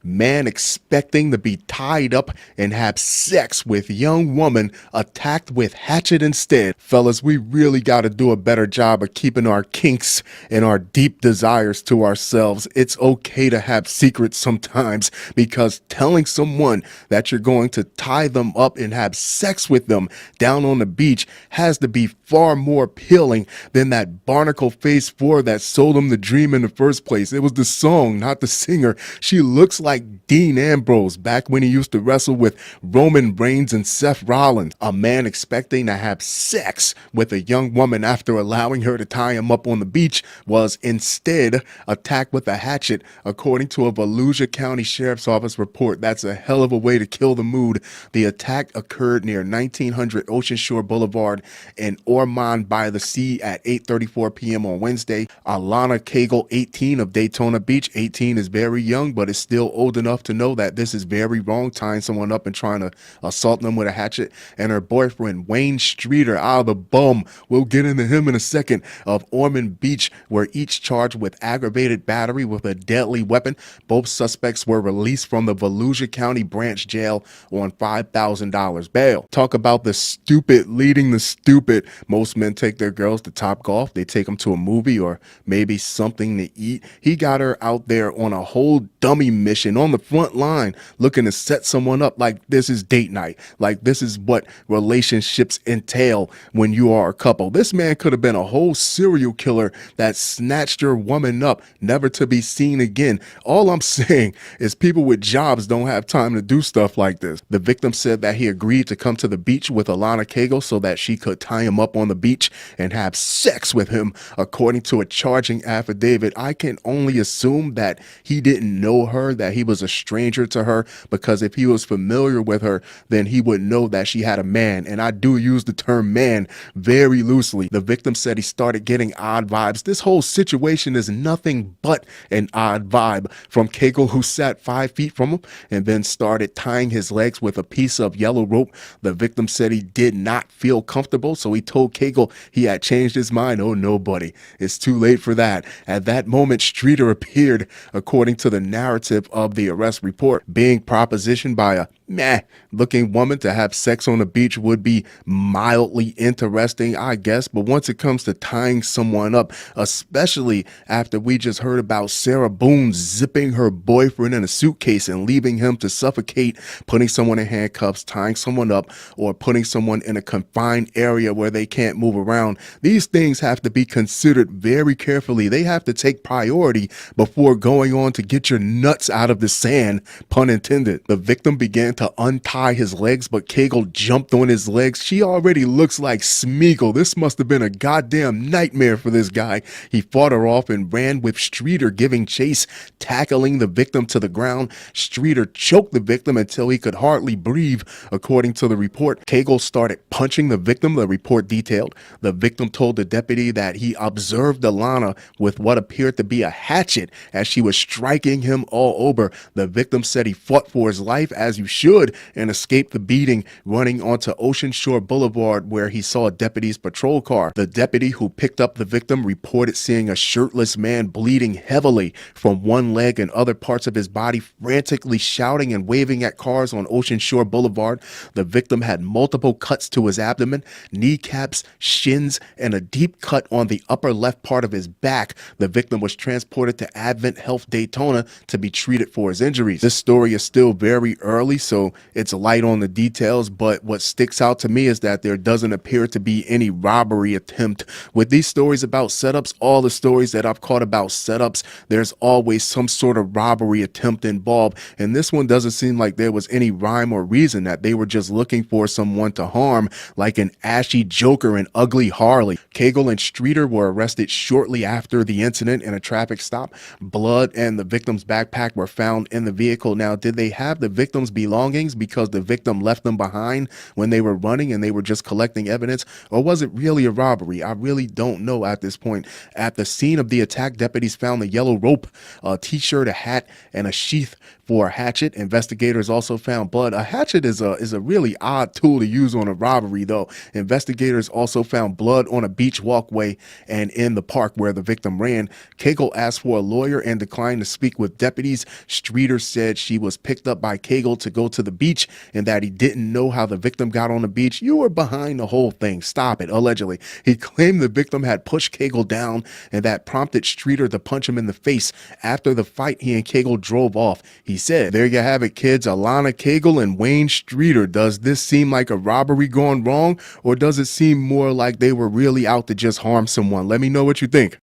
Man expecting to be tied up and have sex with young woman attacked with hatchet instead. Fellas, we really got to do a better job of keeping our kinks and our deep desires to ourselves. It's okay to have secrets sometimes, because telling someone that you're going to tie them up and have sex with them down on the beach has to be far more appealing than that Barnacle Phase 4 that sold them the dream in the first place. It was the song, not the singer. She looks like Dean Ambrose back when he used to wrestle with Roman Reigns and Seth Rollins. A man expecting to have sex with a young woman after allowing her to tie him up on the beach was instead attacked with a hatchet, according to a Volusia County Sheriff's Office report. That's a hell of a way to kill the mood. The attack occurred near 1900 Ocean Shore Boulevard in Ormond by the Sea at 8:34 p.m. on Wednesday. Alana Cagle, 18, of Daytona Beach. 18 is very young, but is still old enough to know that this is very wrong, tying someone up and trying to assault them with a hatchet. And her boyfriend, Wayne Streeter, the bum, we'll get into him in a second, of Ormond Beach, were each charged with aggravated battery with a deadly weapon. Both suspects were released from the Volusia County Branch Jail on $5,000 bail. Talk about the stupid leading the stupid. Most men take their girls to Topgolf. They take them to a movie or maybe something to eat. He got her out there on a whole dummy mission on the front line, looking to set someone up like this is date night, like this is what relationships entail when you are a couple. This man could have been a whole serial killer that snatched your woman up, never to be seen again. All I'm saying is people with jobs don't have time to do stuff like this. The victim said that he agreed to come to the beach with Alana Cagle so that she could tie him up on the beach and have sex with him, according to a charging affidavit. I can only assume that he didn't know her, that he was a stranger to her, because if he was familiar with her, then he would know that she had a man. And I do use the term man very loosely. The victim said he started getting odd vibes. This whole situation is nothing but an odd vibe from Cagle, who sat 5 feet from him and then started tying his legs with a piece of yellow rope. The victim said he did not feel comfortable, so he told Cagle he had changed his mind. Oh no, buddy, it's too late for that. At that moment, Streeter appeared, according to the narrative of the arrest report. Being propositioned by a meh-looking woman to have sex on the beach would be mildly interesting, I guess, but once it comes to tying someone up, especially after we just heard about Sarah Boone zipping her boyfriend in a suitcase and leaving him to suffocate, putting someone in handcuffs, tying someone up, or putting someone in a confined area where they can't move around, these things have to be considered very carefully. They have to take priority before going on to get your nuts out of the sand, pun intended. The victim began to untie his legs, but Cagle jumped on his legs. She already looks like Smeagol. This must have been a goddamn nightmare for this guy. He fought her off and ran with Streeter giving chase, tackling the victim to the ground. Streeter choked the victim until he could hardly breathe, according to the report. Cagle started punching the victim, the report detailed. The victim told the deputy that he observed Alana with what appeared to be a hatchet as she was striking him all over. The victim said he fought for his life, as you should. should and escaped the beating, running onto Ocean Shore Boulevard where he saw a deputy's patrol car. The deputy who picked up the victim reported seeing a shirtless man bleeding heavily from one leg and other parts of his body, frantically shouting and waving at cars on Ocean Shore Boulevard. The victim had multiple cuts to his abdomen, kneecaps, shins, and a deep cut on the upper left part of his back. The victim was transported to Advent Health Daytona to be treated for his injuries. This story is still very early, so it's light on the details, but what sticks out to me is that there doesn't appear to be any robbery attempt. With these stories about setups, all the stories that I've caught about setups, there's always some sort of robbery attempt involved, and this one doesn't seem like there was any rhyme or reason, that they were just looking for someone to harm, like an ashy Joker and ugly Harley. Cagle and Streeter were arrested shortly after the incident in a traffic stop. Blood and the victim's backpack were found in the vehicle. Now, did they have the victim's belongings because the victim left them behind when they were running and they were just collecting evidence, or was it really a robbery? I really don't know at this point. At the scene of the attack, deputies found a yellow rope, a t-shirt, a hat, and a sheath for a hatchet. Investigators also found blood. A hatchet is a really odd tool to use on a robbery, though. Investigators also found blood on a beach walkway and in the park where the victim ran. Cagle asked for a lawyer and declined to speak with deputies. Streeter said she was picked up by Cagle to go to the beach and that he didn't know how the victim got on the beach. You were behind the whole thing. Stop it. Allegedly. He claimed the victim had pushed Cagle down and that prompted Streeter to punch him in the face. After the fight, he and Cagle drove off. He said, "There you have it, kids. Alana Cagle and Wayne Streeter. Does this seem like a robbery gone wrong, or does it seem more like they were really out to just harm someone?" Let me know what you think.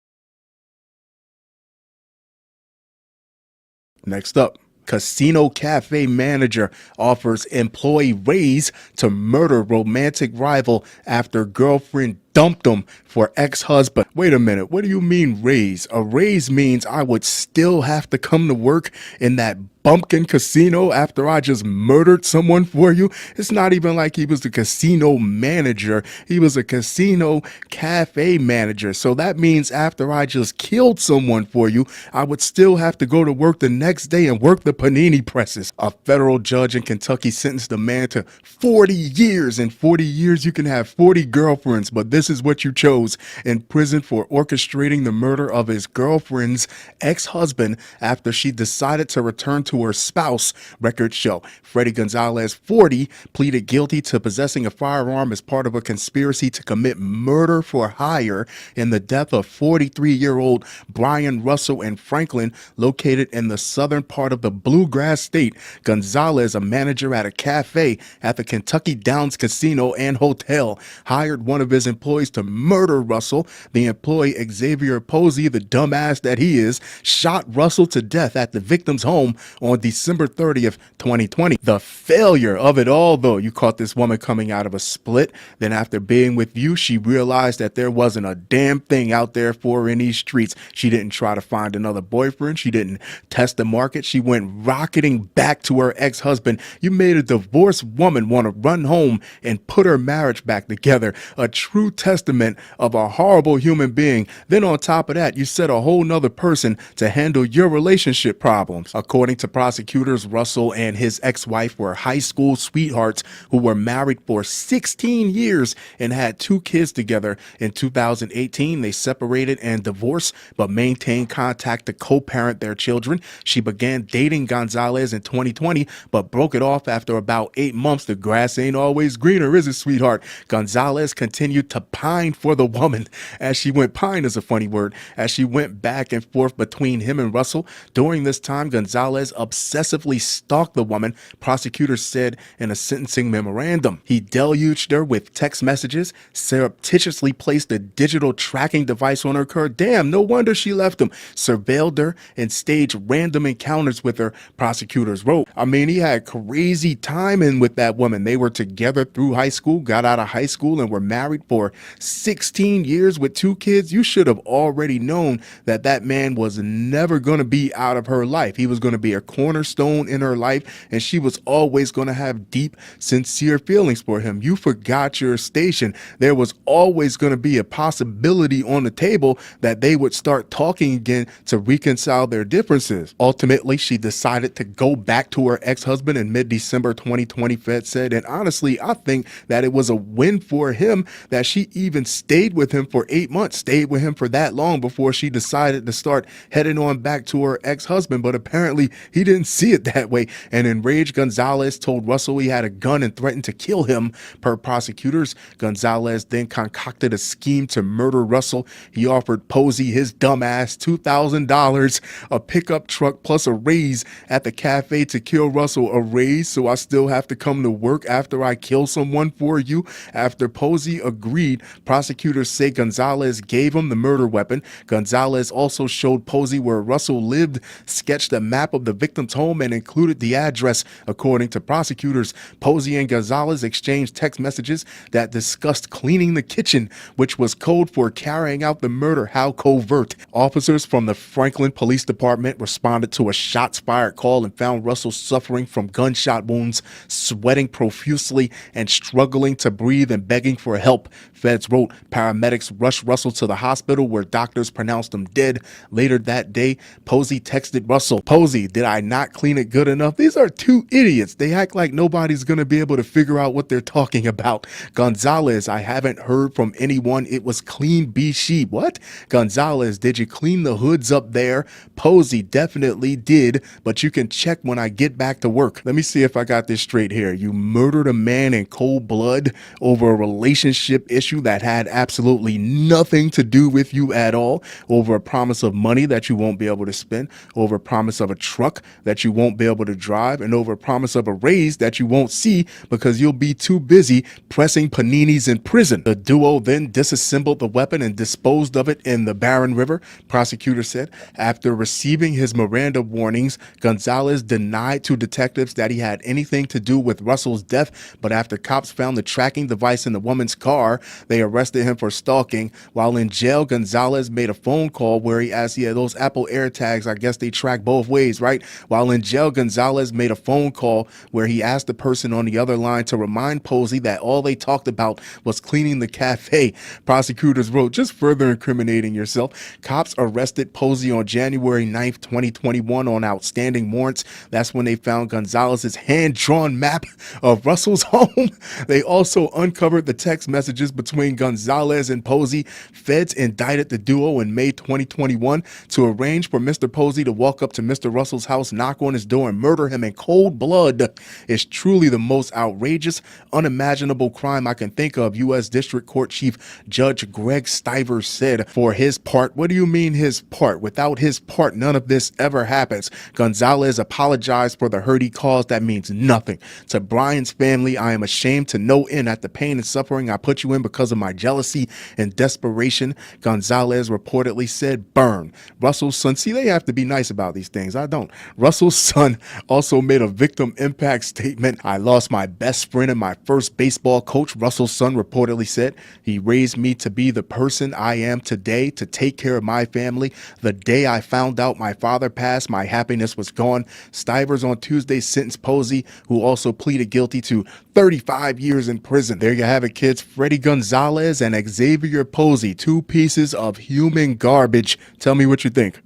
Next up, casino cafe manager offers employee raise to murder romantic rival after girlfriend dumped him for ex-husband. Wait a minute, what do you mean raise? A raise means I would still have to come to work in that bumpkin casino after I just murdered someone for you? It's not even like he was the casino manager. He was a casino cafe manager. So that means after I just killed someone for you, I would still have to go to work the next day and work the panini presses. A federal judge in Kentucky sentenced a man to 40 years. In 40 years, you can have 40 girlfriends, but this is what you chose: in prison for orchestrating the murder of his girlfriend's ex-husband after she decided to return to her spouse. Records show Freddie Gonzalez, 40, pleaded guilty to possessing a firearm as part of a conspiracy to commit murder for hire in the death of 43-year-old Brian Russell in Franklin, located in the southern part of the Bluegrass State. Gonzalez, a manager at a cafe at the Kentucky Downs Casino and Hotel, hired one of his employees to murder Russell. The employee, Xavier Posey, the dumbass that he is, shot Russell to death at the victim's home on December 30th, 2020. The failure of it all, though, you caught this woman coming out of a split. Then after being with you, she realized that there wasn't a damn thing out there for her in these streets. She didn't try to find another boyfriend. She didn't test the market. She went rocketing back to her ex-husband. You made a divorced woman want to run home and put her marriage back together. A true testament of a horrible human being. Then on top of that, you set a whole nother person to handle your relationship problems. According to prosecutors, Russell and his ex-wife were high school sweethearts who were married for 16 years and had 2 kids together. In 2018, they separated and divorced, but maintained contact to co-parent their children. She began dating Gonzalez in 2020, but broke it off after about 8 months. The grass ain't always greener, is it, sweetheart? Gonzalez continued to pine for the woman as she went, pine is a funny word, as she went back and forth between him and Russell. During this time, Gonzalez obsessively stalked the woman, prosecutors said in a sentencing memorandum. He deluged her with text messages, surreptitiously placed a digital tracking device on her car. Damn, no wonder she left him. Surveilled her and staged random encounters with her, prosecutors wrote. I mean, he had crazy timing with that woman. They were together through high school, got out of high school, and were married for 16 years with 2 kids, you should have already known that that man was never going to be out of her life. He was going to be a cornerstone in her life, and she was always going to have deep, sincere feelings for him. You forgot your station. There was always going to be a possibility on the table that they would start talking again to reconcile their differences. Ultimately, she decided to go back to her ex-husband in mid-December 2020, Fed said, and honestly, I think that it was a win for him that she even stayed with him for 8 months, stayed with him for that long before she decided to start heading on back to her ex-husband. But apparently he didn't see it that way. And enraged, Gonzalez told Russell he had a gun and threatened to kill him. Per prosecutors, Gonzalez then concocted a scheme to murder Russell. He offered Posey, his dumbass, $2,000, a pickup truck plus a raise at the cafe to kill Russell. A raise so I still have to come to work after I kill someone for you? After Posey agreed, prosecutors say Gonzalez gave him the murder weapon. Gonzalez also showed Posey where Russell lived, sketched a map of the victim's home, and included the address. According to prosecutors, Posey and Gonzalez exchanged text messages that discussed cleaning the kitchen, which was code for carrying out the murder. How covert. Officers from the Franklin Police Department responded to a shots fired call and found Russell suffering from gunshot wounds, sweating profusely and struggling to breathe and begging for help. Feds wrote paramedics rushed Russell to the hospital where doctors pronounced him dead. Later that day, Posey texted Russell, "Posey, did I not clean it good enough?" These are two idiots. They act like nobody's going to be able to figure out what they're talking about. Gonzalez, "I haven't heard from anyone. It was clean B sheep." What? Gonzalez, "Did you clean the hoods up there?" Posey, "Definitely did, but you can check when I get back to work." Let me see if I got this straight here. You murdered a man in cold blood over a relationship issue that had absolutely nothing to do with you at all, over a promise of money that you won't be able to spend, over a promise of a truck that you won't be able to drive, and over a promise of a raise that you won't see because you'll be too busy pressing paninis in prison. The duo then disassembled the weapon and disposed of it in the Barron River, prosecutors said. After receiving his Miranda warnings, Gonzalez denied to detectives that he had anything to do with Russell's death, but after cops found the tracking device in the woman's car, they arrested him for stalking. While in jail, Gonzalez made a phone call where he asked, yeah, those Apple AirTags, I guess they track both ways, right? While in jail, Gonzalez made a phone call where he asked the person on the other line to remind Posey that all they talked about was cleaning the cafe. Prosecutors wrote, just further incriminating yourself. Cops arrested Posey on January 9th, 2021 on outstanding warrants. That's when they found Gonzalez's hand-drawn map of Russell's home. They also uncovered the text messages between Gonzalez and Posey. Feds indicted the duo in May 2021 to arrange for Mr. Posey to walk up to Mr. Russell's house, knock on his door, and murder him in cold blood. It's truly the most outrageous, unimaginable crime I can think of, U.S. District Court Chief Judge Greg Stivers said. For his part, what do you mean his part? Without his part, none of this ever happens. Gonzalez apologized for the hurt he caused. That means nothing. To Brian's family, I am ashamed to no end at the pain and suffering I put you in because of my jealousy and desperation, Gonzalez reportedly said. Burn. Russell's son, see, they have to be nice about these things. I don't. Russell's son also made a victim impact statement. I lost my best friend and my first baseball coach, Russell's son reportedly said. He raised me to be the person I am today, to take care of my family. The day I found out my father passed, my happiness was gone. Stivers on Tuesday sentenced Posey, who also pleaded guilty, to 35 years in prison. There you have it, kids. Freddie Gonzalez and Xavier Posey, two pieces of human garbage. Tell me what you think.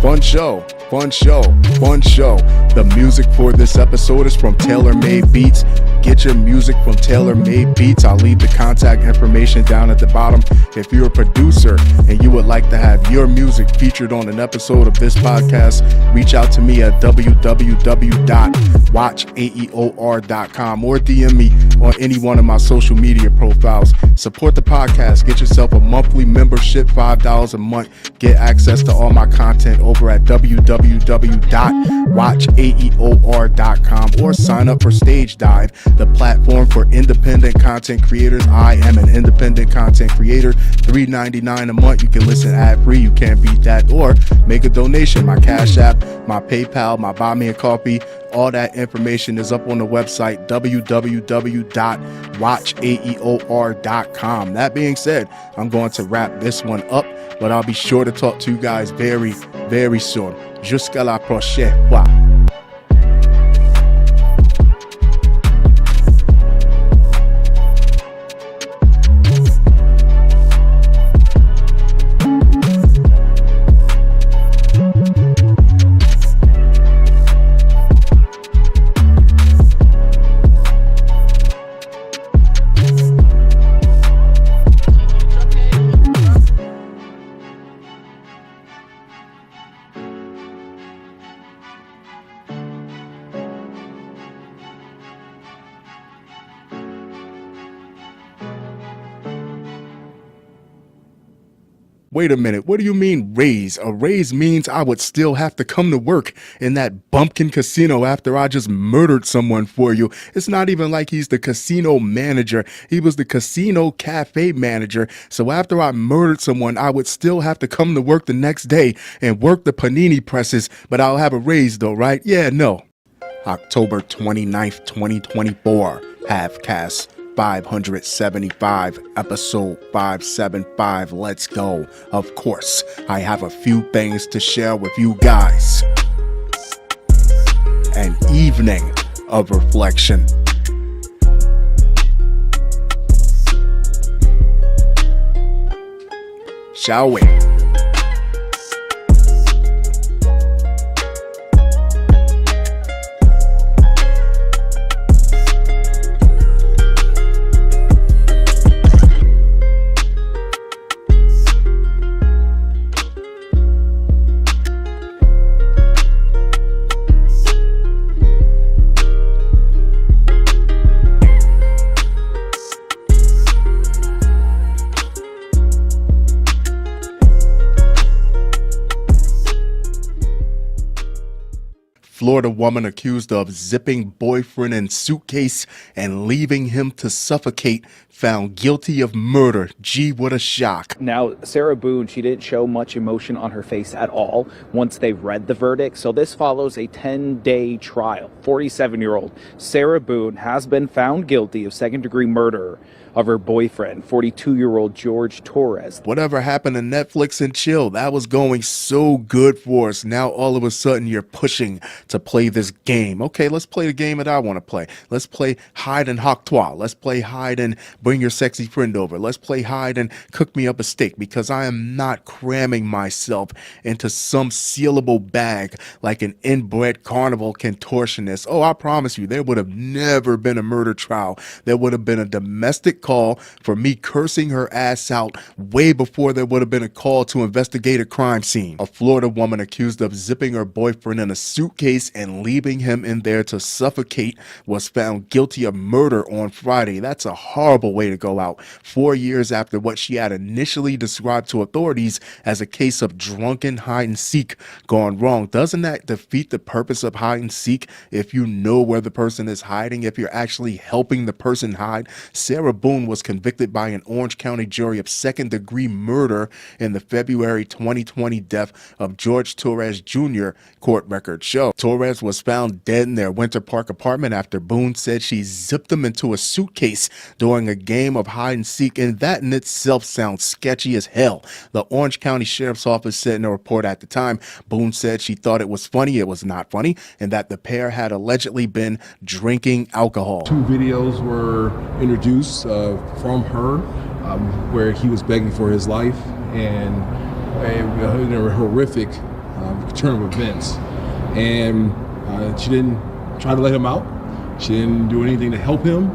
Fun show, fun show, fun show. The music for this episode is from Taylor Made Beats. Get your music from Taylor Made Beats. I'll leave the contact information down at the bottom. If you're a producer and you would like to have your music featured on an episode of this podcast, reach out to me at www.watchaeor.com or DM me on any one of my social media profiles. Support the podcast. Get yourself a monthly membership, $5 a month. Get access to all my content over at www.watchaeor.com or sign up for Stage Dive, the platform for independent content creators. I am an independent content creator. $3.99 a month. You can listen ad free. You can't beat that. Or make a donation. My Cash App, my PayPal, my Buy Me a Coffee. All that information is up on the website, www.watchaeor.com. That being said, I'm going to wrap this one up, but I'll be sure to talk to you guys very, very soon. Jusqu'à la prochaine. Wow. Wait a minute, what do you mean raise? A raise means I would still have to come to work in that bumpkin casino after I just murdered someone for you. It's not even like he's the casino manager. He was the casino cafe manager. So after I murdered someone, I would still have to come to work the next day and work the panini presses, but I'll have a raise though, right? Yeah, no. October 29th, 2024, Halfcast 575, episode 575. Let's go. Of course, I have a few things to share with you guys. An evening of reflection. Shall we? Florida woman accused of zipping boyfriend in suitcase and leaving him to suffocate found guilty of murder. Gee, what a shock. Now, Sarah Boone, she didn't show much emotion on her face at all once they read the verdict. So this follows a 10-day trial. 47-year-old Sarah Boone has been found guilty of second-degree murder of her boyfriend, 42-year-old George Torres. Whatever happened to Netflix and chill? That was going so good for us. Now all of a sudden you're pushing to play this game. Okay, let's play the game that I want to play. Let's play hide and hoc toi. Let's play hide and bring your sexy friend over. Let's play hide and cook me up a steak, because I am not cramming myself into some sealable bag like an inbred carnival contortionist. Oh, I promise you, there would have never been a murder trial. There would have been a domestic call for me cursing her ass out way before there would have been a call to investigate a crime scene. A Florida woman accused of zipping her boyfriend in a suitcase and leaving him in there to suffocate was found guilty of murder on Friday. That's a horrible way to go out, 4 years after what she had initially described to authorities as a case of drunken hide and seek gone wrong. Doesn't that defeat the purpose of hide and seek if you know where the person is hiding, if you're actually helping the person hide? Sarah Boone was convicted by an Orange County jury of second-degree murder in the February 2020 death of George Torres Jr., court records show. Torres was found dead in their Winter Park apartment after Boone said she zipped him into a suitcase during a game of hide and seek, and that in itself sounds sketchy as hell. The Orange County Sheriff's Office said in a report at the time, Boone said she thought it was funny, it was not funny, and that the pair had allegedly been drinking alcohol. 2 videos were introduced from her where he was begging for his life, and a horrific turn of events. And she didn't try to let him out. She didn't do anything to help him.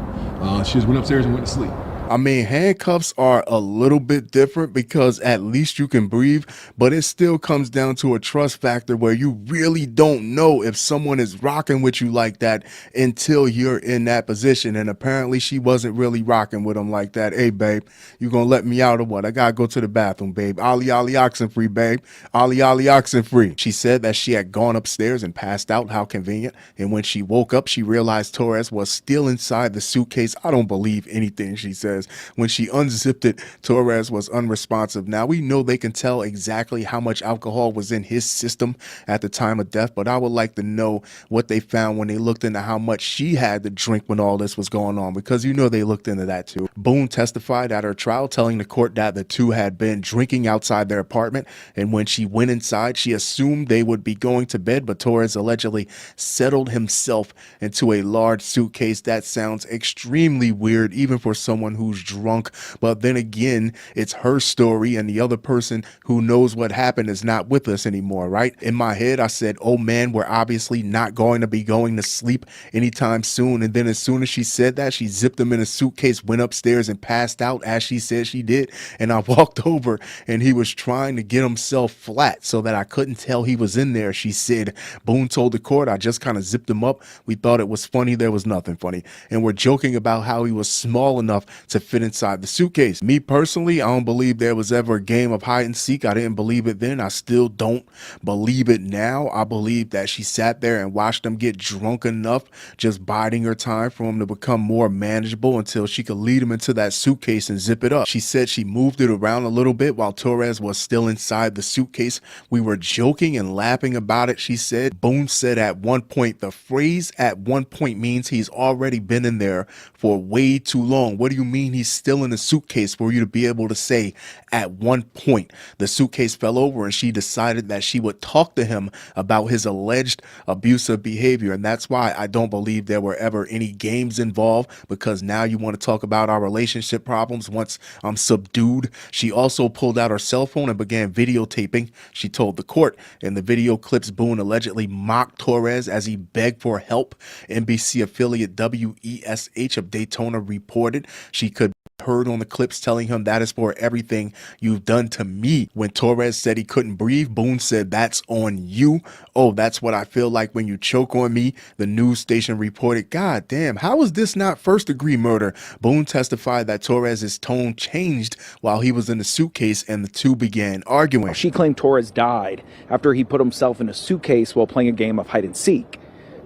She just went upstairs and went to sleep. I mean, handcuffs are a little bit different because at least you can breathe, but it still comes down to a trust factor where you really don't know if someone is rocking with you like that until you're in that position. And apparently she wasn't really rocking with him like that. Hey, babe, you gonna let me out or what? I gotta go to the bathroom, babe. Ollie, Ollie, oxen free, babe. Ollie, Ollie, oxen free. She said that she had gone upstairs and passed out. How convenient. And when she woke up, she realized Torres was still inside the suitcase. I don't believe anything she said. Torres. When she unzipped it, Torres was unresponsive. Now, we know they can tell exactly how much alcohol was in his system at the time of death, but I would like to know what they found when they looked into how much she had to drink when all this was going on, because you know they looked into that too. Boone testified at her trial, telling the court that the two had been drinking outside their apartment, and when she went inside, she assumed they would be going to bed, but Torres allegedly settled himself into a large suitcase. That sounds extremely weird, even for someone who's drunk, but then again, it's her story, and the other person who knows what happened is not with us anymore, right? In my head, I said, oh man, we're obviously not going to be going to sleep anytime soon. And then as soon as she said that, she zipped him in a suitcase, went upstairs and passed out as she said she did. And I walked over and he was trying to get himself flat so that I couldn't tell he was in there. She said, Boone told the court, I just kind of zipped him up. We thought it was funny. There was nothing funny. And we're joking about how he was small enough to fit inside the suitcase. Me personally, I don't believe there was ever a game of hide and seek. I didn't believe it then. I still don't believe it now. I believe that she sat there and watched him get drunk enough, just biding her time for him to become more manageable until she could lead him into that suitcase and zip it up. She said she moved it around a little bit while Torres was still inside the suitcase. We were joking and laughing about it, she said. Boone said at one point, the phrase at one point means he's already been in there for way too long. What do you mean he's still in the suitcase for you to be able to say at one point? The suitcase fell over and she decided that she would talk to him about his alleged abusive behavior. And that's why I don't believe there were ever any games involved, because now you want to talk about our relationship problems once I'm subdued. She also pulled out her cell phone and began videotaping. She told the court. In the video clips, Boone allegedly mocked Torres as he begged for help. NBC affiliate WESH of Daytona reported she could heard on the clips telling him, that is for everything you've done to me. When Torres said he couldn't breathe, Boone said, that's on you. Oh, that's what I feel like when you choke on me, the news station reported. God damn, how is this not first degree murder? Boone testified that Torres's tone changed while he was in the suitcase and the two began arguing. She claimed Torres died after he put himself in a suitcase while playing a game of hide and seek.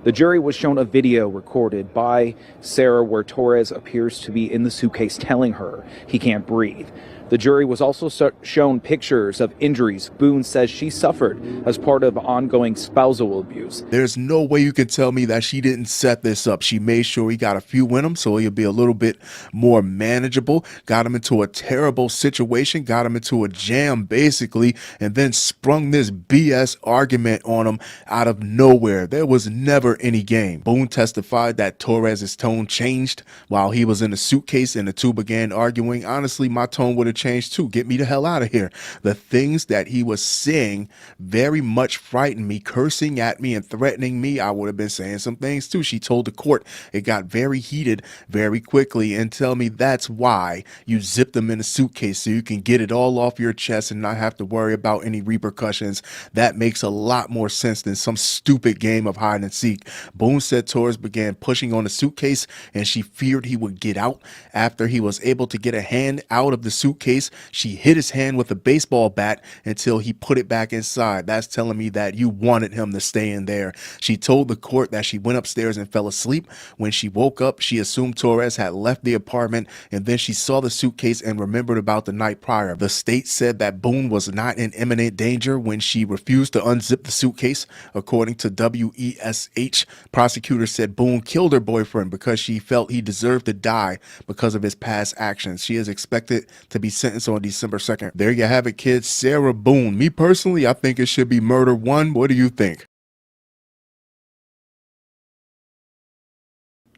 The jury was shown a video recorded by Sarah where Torres appears to be in the suitcase telling her he can't breathe. The jury was also shown pictures of injuries Boone says she suffered as part of ongoing spousal abuse. There's no way you can tell me that she didn't set this up. She made sure he got a few in him so he'll be a little bit more manageable, got him into a terrible situation, got him into a jam basically, and then sprung this BS argument on him out of nowhere. There was never any game. Boone testified that Torres's tone changed while he was in the suitcase and the two began arguing. Honestly, my tone would have changed too. Get me the hell out of here. The things that he was saying very much frightened me, cursing at me and threatening me. I would have been saying some things too. She told the court it got very heated very quickly and tell me that's why you zipped them in a suitcase so you can get it all off your chest and not have to worry about any repercussions. That makes a lot more sense than some stupid game of hide and seek. Boone said Torres began pushing on the suitcase and she feared he would get out. After he was able to get a hand out of the suitcase, she hit his hand with a baseball bat until he put it back inside. That's telling me that you wanted him to stay in there. She told the court that she went upstairs and fell asleep. When she woke up, she assumed Torres had left the apartment, and then she saw the suitcase and remembered about the night prior. The state said that Boone was not in imminent danger when she refused to unzip the suitcase. According to WESH, prosecutors said Boone killed her boyfriend because she felt he deserved to die because of his past actions. She is expected to be sentenced on December 2nd. There you have it, kids. Sarah Boone. Me personally, I think it should be murder one. What do you think?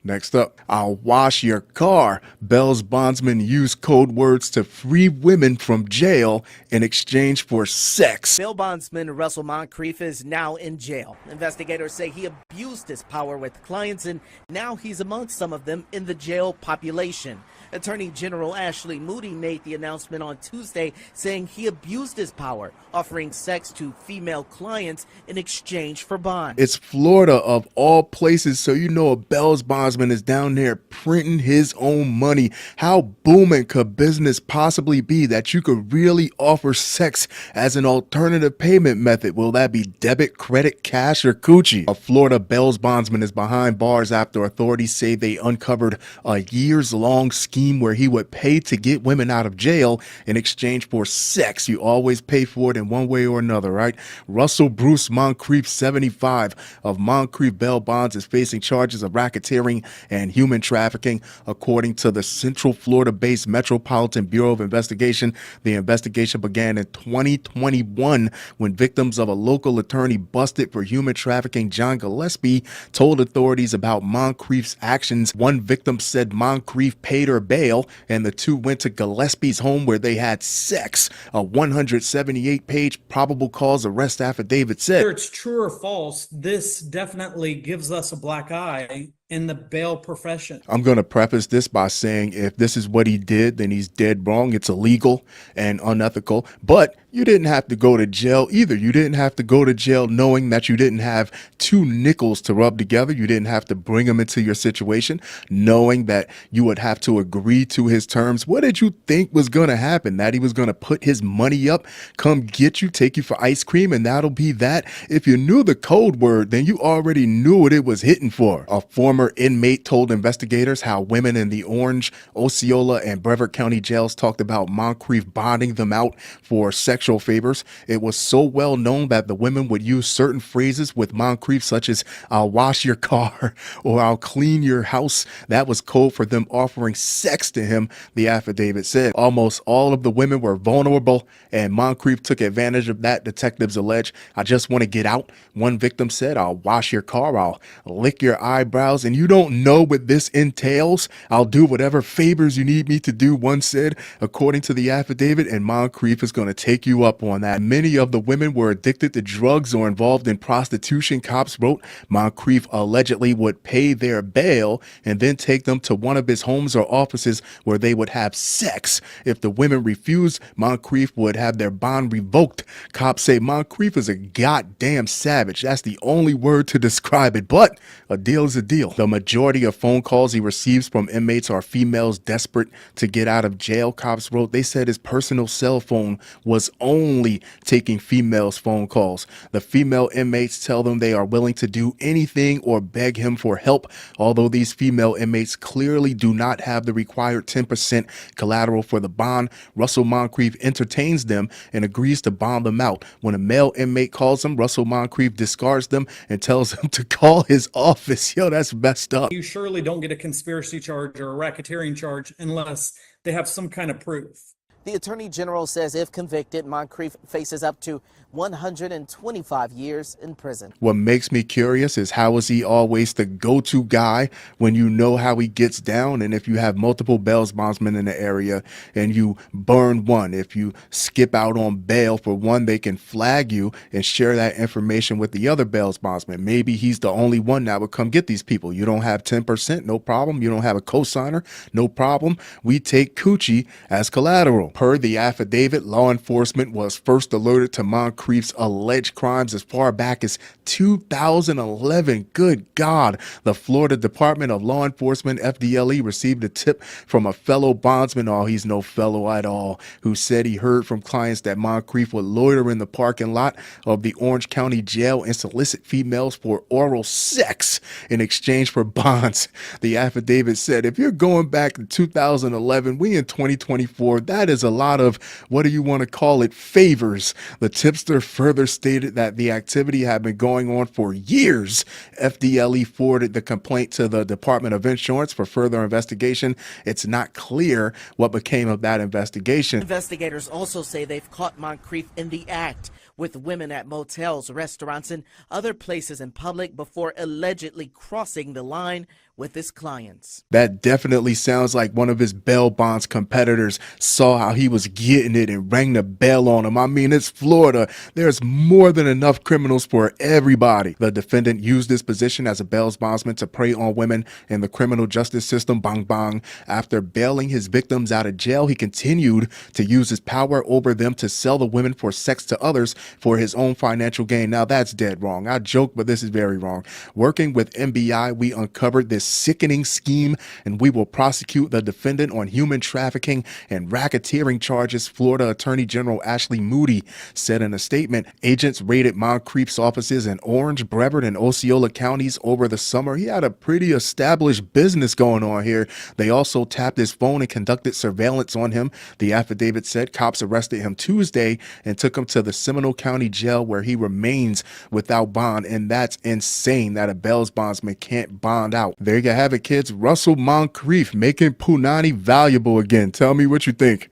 Next up, I'll wash your car. Bell's bondsman used code words to free women from jail in exchange for sex. Bail bondsman Russell Moncrief is now in jail. Investigators say he abused his power with clients, and now he's amongst some of them in the jail population. Attorney General Ashley Moody made the announcement on Tuesday, saying he abused his power, offering sex to female clients in exchange for bond. It's Florida of all places, so you know a Bell's bondsman bondsman is down there printing his own money. How booming could business possibly be that you could really offer sex as an alternative payment method? Will that be debit, credit, cash, or coochie? A Florida bail bondsman is behind bars after authorities say they uncovered a years-long scheme where he would pay to get women out of jail in exchange for sex. You always pay for it in one way or another, right? Russell Bruce Moncrief, 75, of Moncrief bail bonds, is facing charges of racketeering and human trafficking, according to the Central Florida-based Metropolitan Bureau of Investigation. The investigation began in 2021 when victims of a local attorney busted for human trafficking, John Gillespie, told authorities about Moncrief's actions. One victim said Moncrief paid her bail and the two went to Gillespie's home where they had sex. A 178-page probable cause arrest affidavit said. Whether it's true or false, this definitely gives us a black eye in the bail profession. I'm going to preface this by saying if this is what he did, then he's dead wrong. It's illegal and unethical. But you didn't have to go to jail either. You didn't have to go to jail knowing that you didn't have two nickels to rub together. You didn't have to bring him into your situation knowing that you would have to agree to his terms. What did you think was going to happen? That he was going to put his money up, come get you, take you for ice cream, and that'll be that? If you knew the code word, then you already knew what it was hitting for. A former inmate told investigators how women in the Orange, Osceola, and Brevard County jails talked about Moncrief bonding them out for sexual favors. It was so well known that the women would use certain phrases with Moncrief, such as "I'll wash your car" or "I'll clean your house." That was code for them offering sex to him, the affidavit said. Almost all of the women were vulnerable, and Moncrief took advantage of that, detectives allege. "I just want to get out," one victim said. "I'll wash your car, I'll lick your eyebrows, and you don't know what this entails. I'll do whatever favors you need me to do," one said, according to the affidavit, and Moncrief is going to take you up on that. Many of the women were addicted to drugs or involved in prostitution, cops wrote. Moncrief allegedly would pay their bail and then take them to one of his homes or offices where they would have sex. If the women refused, Moncrief would have their bond revoked. Cops say Moncrief is a goddamn savage. That's the only word to describe it, but a deal is a deal. The majority of phone calls he receives from inmates are females desperate to get out of jail, cops wrote. They said his personal cell phone was only taking females' phone calls. The female inmates tell them they are willing to do anything or beg him for help, although these female inmates clearly do not have the required 10% collateral for the bond. Russell Moncrief entertains them and agrees to bond them out. When a male inmate calls him, Russell Moncrief discards them and tells him to call his office. Yo, that's messed up. You surely don't get a conspiracy charge or a racketeering charge unless they have some kind of proof. The Attorney General says if convicted, Moncrief faces up to 125 years in prison. What makes me curious is how is he always the go-to guy when you know how he gets down? And if you have multiple bail bondsmen in the area and you burn one, if you skip out on bail for one, they can flag you and share that information with the other bail bondsmen. Maybe he's the only one that would come get these people. You don't have 10%, no problem. You don't have a cosigner, no problem. We take coochie as collateral. Per the affidavit, law enforcement was first alerted to Moncrief's alleged crimes as far back as 2011. Good God. The Florida Department of Law Enforcement, FDLE, received a tip from a fellow bondsman, oh, he's no fellow at all, who said he heard from clients that Moncrief would loiter in the parking lot of the Orange County Jail and solicit females for oral sex in exchange for bonds. The affidavit said, if you're going back to 2011, we in 2024, that is a lot of, what do you want to call it, favors. The tipster further stated that the activity had been going on for years. FDLE forwarded the complaint to the Department of Insurance for further investigation. It's not clear what became of that investigation. Investigators also say they've caught Moncrief in the act with women at motels, restaurants, and other places in public before allegedly crossing the line with his clients. That definitely sounds like one of his bail bonds competitors saw how he was getting it and rang the bell on him. I mean, it's Florida. There's more than enough criminals for everybody. The defendant used his position as a bail bondsman to prey on women in the criminal justice system. Bang bang. After bailing his victims out of jail, he continued to use his power over them to sell the women for sex to others for his own financial gain. Now that's dead wrong. I joke, but this is very wrong. Working with MBI, we uncovered this sickening scheme, and we will prosecute the defendant on human trafficking and racketeering charges, Florida Attorney General Ashley Moody said in a statement. Agents raided Moncrief's offices in Orange, Brevard, and Osceola counties over the summer. He had a pretty established business going on here. They also tapped his phone and conducted surveillance on him. The affidavit said cops arrested him Tuesday and took him to the Seminole County Jail, where he remains without bond. And that's insane that a bail bondsman can't bond out. There you have it, kids. Russell Moncrief making Punani valuable again. Tell me what you think.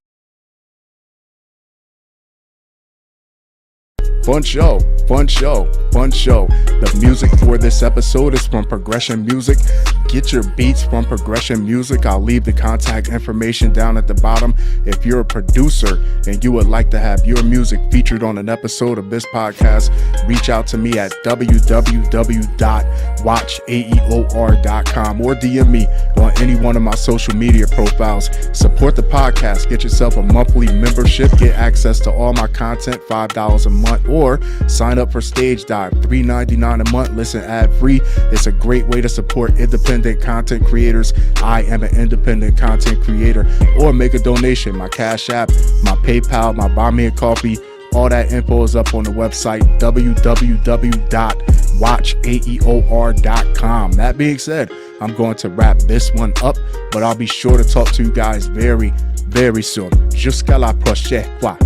Fun show, fun show, fun show. The music for this episode is from Progression Music. Get your beats from Progression Music. I'll leave the contact information down at the bottom. If you're a producer and you would like to have your music featured on an episode of this podcast, reach out to me at www.watchaeor.com or DM me on any one of my social media profiles. Support the podcast. Get yourself a monthly membership. Get access to all my content, $5 a month, or sign up for Stage Dive, $3.99 a month. Listen ad-free. It's a great way to support independent content creators. I am an independent content creator. Or make a donation. My Cash App, my PayPal, my Buy Me a Coffee. All that info is up on the website, www.watchaeor.com. That being said, I'm going to wrap this one up, but I'll be sure to talk to you guys very, very soon. Jusqu'à la prochaine fois.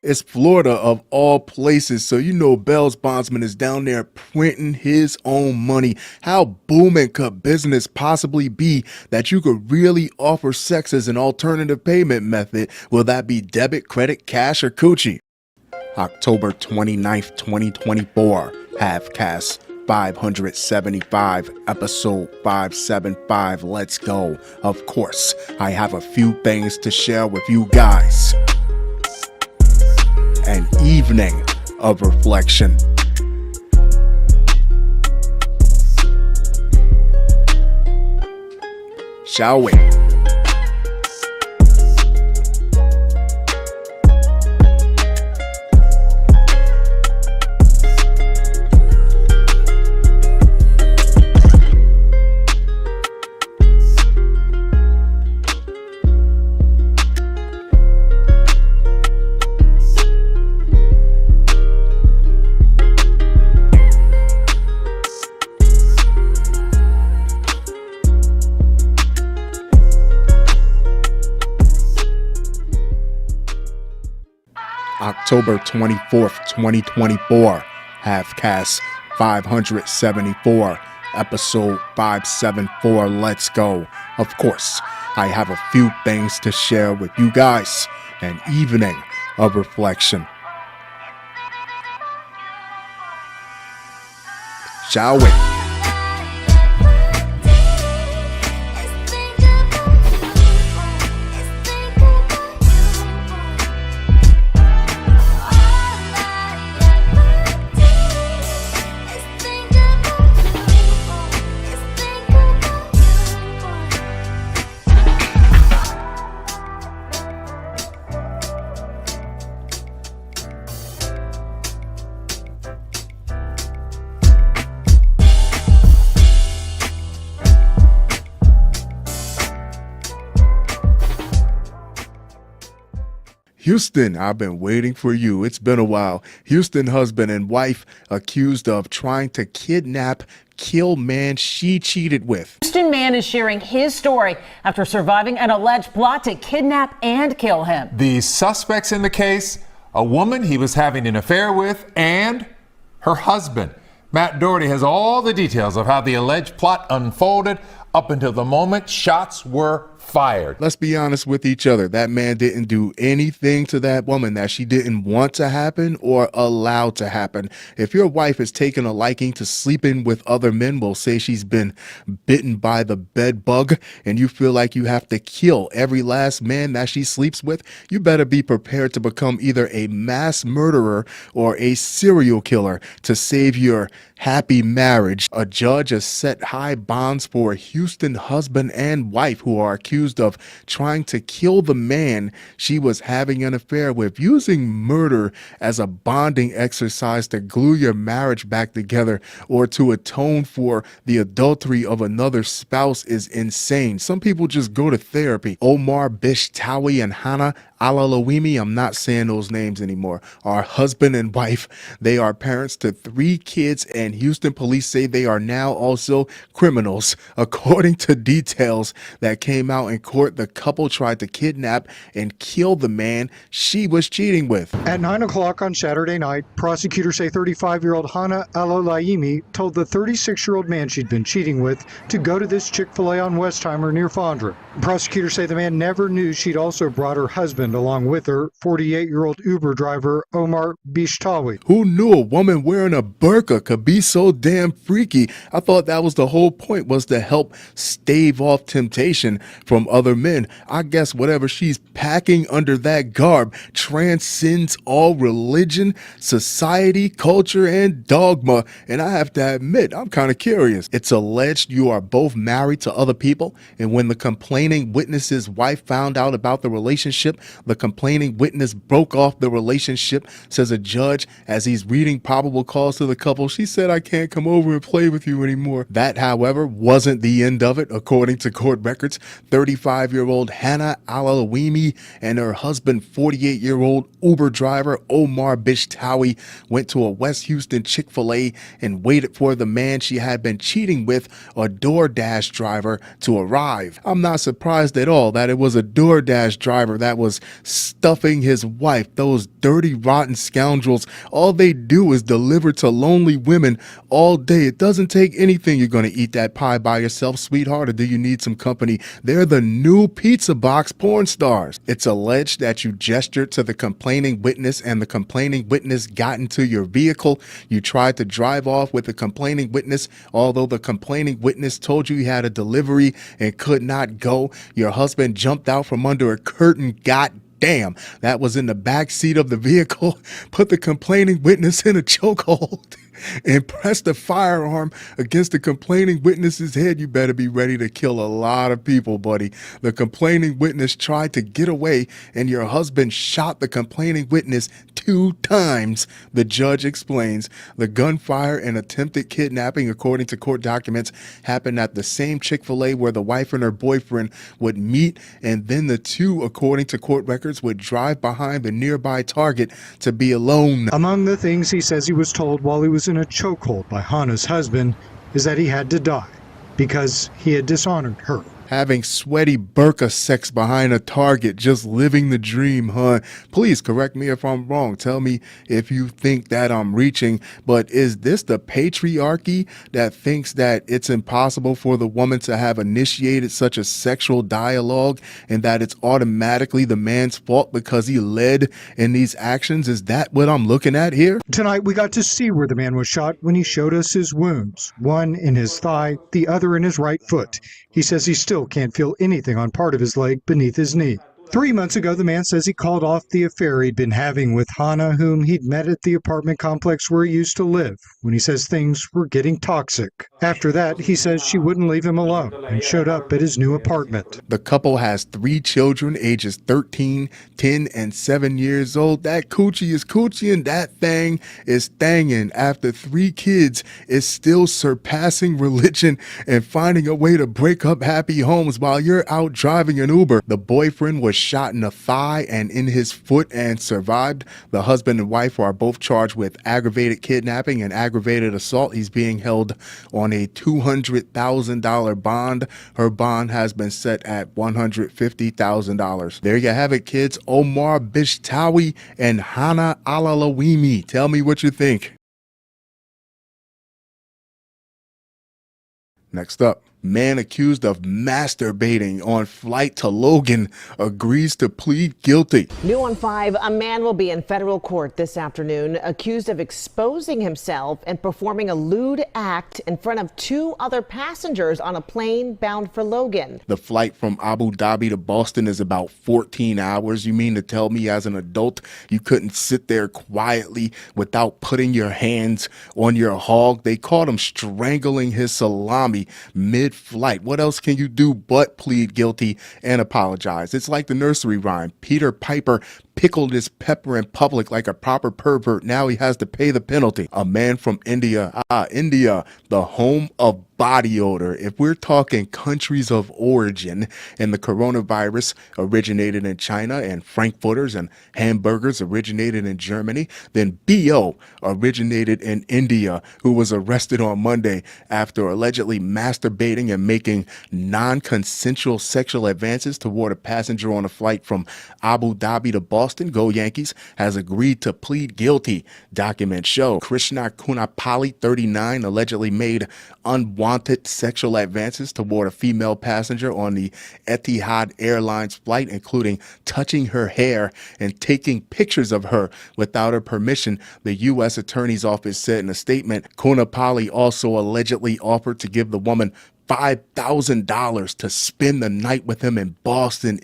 It's Florida of all places, so you know Bail Bondsman is down there printing his own money. How booming could business possibly be that you could really offer sex as an alternative payment method? Will that be debit, credit, cash, or coochie? October 29th, 2024, Halfcast 575, episode 575. Let's go. Of course, I have a few things to share with you guys. An evening of reflection. Shall we? October 24th, 2024, Halfcast 574, episode 574. Let's go. Of course, I have a few things to share with you guys. An evening of reflection. Shall we? Houston, I've been waiting for you. It's been a while. Houston husband and wife accused of trying to kidnap, kill man she cheated with. Houston man is sharing his story after surviving an alleged plot to kidnap and kill him. The suspects in the case, a woman he was having an affair with and her husband. Matt Doherty has all the details of how the alleged plot unfolded. up until the moment shots were fired. Let's be honest with each other. That man didn't do anything to that woman that she didn't want to happen or allow to happen. If your wife has taken a liking to sleeping with other men, we'll say she's been bitten by the bed bug, and you feel like you have to kill every last man that she sleeps with, you better be prepared to become either a mass murderer or a serial killer to save your happy marriage. A judge has set high bonds for a Houston husband and wife who are accused of trying to kill the man she was having an affair with. Using murder as a bonding exercise to glue your marriage back together or to atone for the adultery of another spouse is insane. Some people just go to therapy. Omar Bishtawi and Hannah Alalawimi, I'm not saying those names anymore, are husband and wife. They are parents to 3 kids, and Houston police say they are now also criminals. According to details that came out in court, the couple tried to kidnap and kill the man she was cheating with. At 9 o'clock on Saturday night, prosecutors say 35-year-old Hannah Alalawimi told the 36-year-old man she'd been cheating with to go to this Chick-fil-A on Westheimer near Fondren. Prosecutors say the man never knew she'd also brought her husband along with her, 48-year-old Uber driver Omar Bishtawi. Who knew a woman wearing a burqa could be so damn freaky? I thought that was the whole point, was to help stave off temptation from other men. I guess whatever she's packing under that garb transcends all religion, society, culture, and dogma. And I have to admit, I'm kind of curious. It's alleged you are both married to other people, and when the complaining witness's wife found out about the relationship, the complaining witness broke off the relationship, says a judge as he's reading probable cause to the couple. She said, "I can't come over and play with you anymore." That, however, wasn't the end of it. According to court records, 35-year-old Hannah Alalawimi and her husband, 48-year-old Uber driver Omar Bishtawi, went to a West Houston Chick-fil-A and waited for the man she had been cheating with, a DoorDash driver, to arrive. I'm not surprised at all that it was a DoorDash driver that was stuffing his wife. Those dirty, rotten scoundrels, all they do is deliver to lonely women all day. It doesn't take anything. You're going to eat that pie by yourself, sweetheart, or do you need some company? They're the new pizza box porn stars. It's alleged that you gestured to the complaining witness and the complaining witness got into your vehicle. You tried to drive off with the complaining witness, although the complaining witness told you he had a delivery and could not go. Your husband jumped out from under a curtain. God damn, that was in the back seat of the vehicle. Put the complaining witness in a chokehold and press the firearm against the complaining witness's head. You better be ready to kill a lot of people, buddy. The complaining witness tried to get away, and your husband shot the complaining witness 2 times, the judge explains. The gunfire and attempted kidnapping, according to court documents, happened at the same Chick-fil-A where the wife and her boyfriend would meet, and then the two, according to court records, would drive behind the nearby Target to be alone. Among the things he says he was told while he was in a chokehold by Hannah's husband is that he had to die because he had dishonored her. Having sweaty burqa sex behind a Target, just living the dream, huh? Please correct me if I'm wrong. Tell me if you think that I'm reaching, but is this the patriarchy that thinks that it's impossible for the woman to have initiated such a sexual dialogue and that it's automatically the man's fault because he led in these actions? Is that what I'm looking at here? Tonight we got to see where the man was shot when he showed us his wounds, one in his thigh, the other in his right foot. He says he still can't feel anything on part of his leg beneath his knee. 3 months ago, the man says he called off the affair he'd been having with Hannah, whom he'd met at the apartment complex where he used to live, when he says things were getting toxic. After that, he says she wouldn't leave him alone and showed up at his new apartment. The couple has 3 children, ages 13, 10, and 7 years old. That coochie is coochie and that thing is thangin'. After 3 kids, is still surpassing religion and finding a way to break up happy homes while you're out driving an Uber. The boyfriend was shot in the thigh and in his foot and survived. The husband and wife are both charged with aggravated kidnapping and aggravated assault. He's being held on a $200,000 bond. Her bond has been set at $150,000. There you have it, kids. Omar Bishtawi and Hannah Alalawimi. Tell me what you think. Next up. Man accused of masturbating on flight to Logan agrees to plead guilty. New on 5, a man will be in federal court this afternoon accused of exposing himself and performing a lewd act in front of 2 other passengers on a plane bound for Logan. The flight from Abu Dhabi to Boston is about 14 hours. You mean to tell me as an adult you couldn't sit there quietly without putting your hands on your hog? They caught him strangling his salami mid-flight. What else can you do but plead guilty and apologize? It's like the nursery rhyme. Peter Piper pickled his pepper in public like a proper pervert. Now he has to pay the penalty. A man from India, India, the home of body odor. If we're talking countries of origin, and the coronavirus originated in China, and frankfurters and hamburgers originated in Germany, then B.O. originated in India, who was arrested on Monday after allegedly masturbating and making non-consensual sexual advances toward a passenger on a flight from Abu Dhabi to Boston. Go Yankees has agreed to plead guilty. Documents show Krishna Kunapali, 39, allegedly made unwanted sexual advances toward a female passenger on the Etihad Airlines flight, including touching her hair and taking pictures of her without her permission, the U.S. Attorney's Office said in a statement. Kunapali also allegedly offered to give the woman $5,000 to spend the night with him in Boston,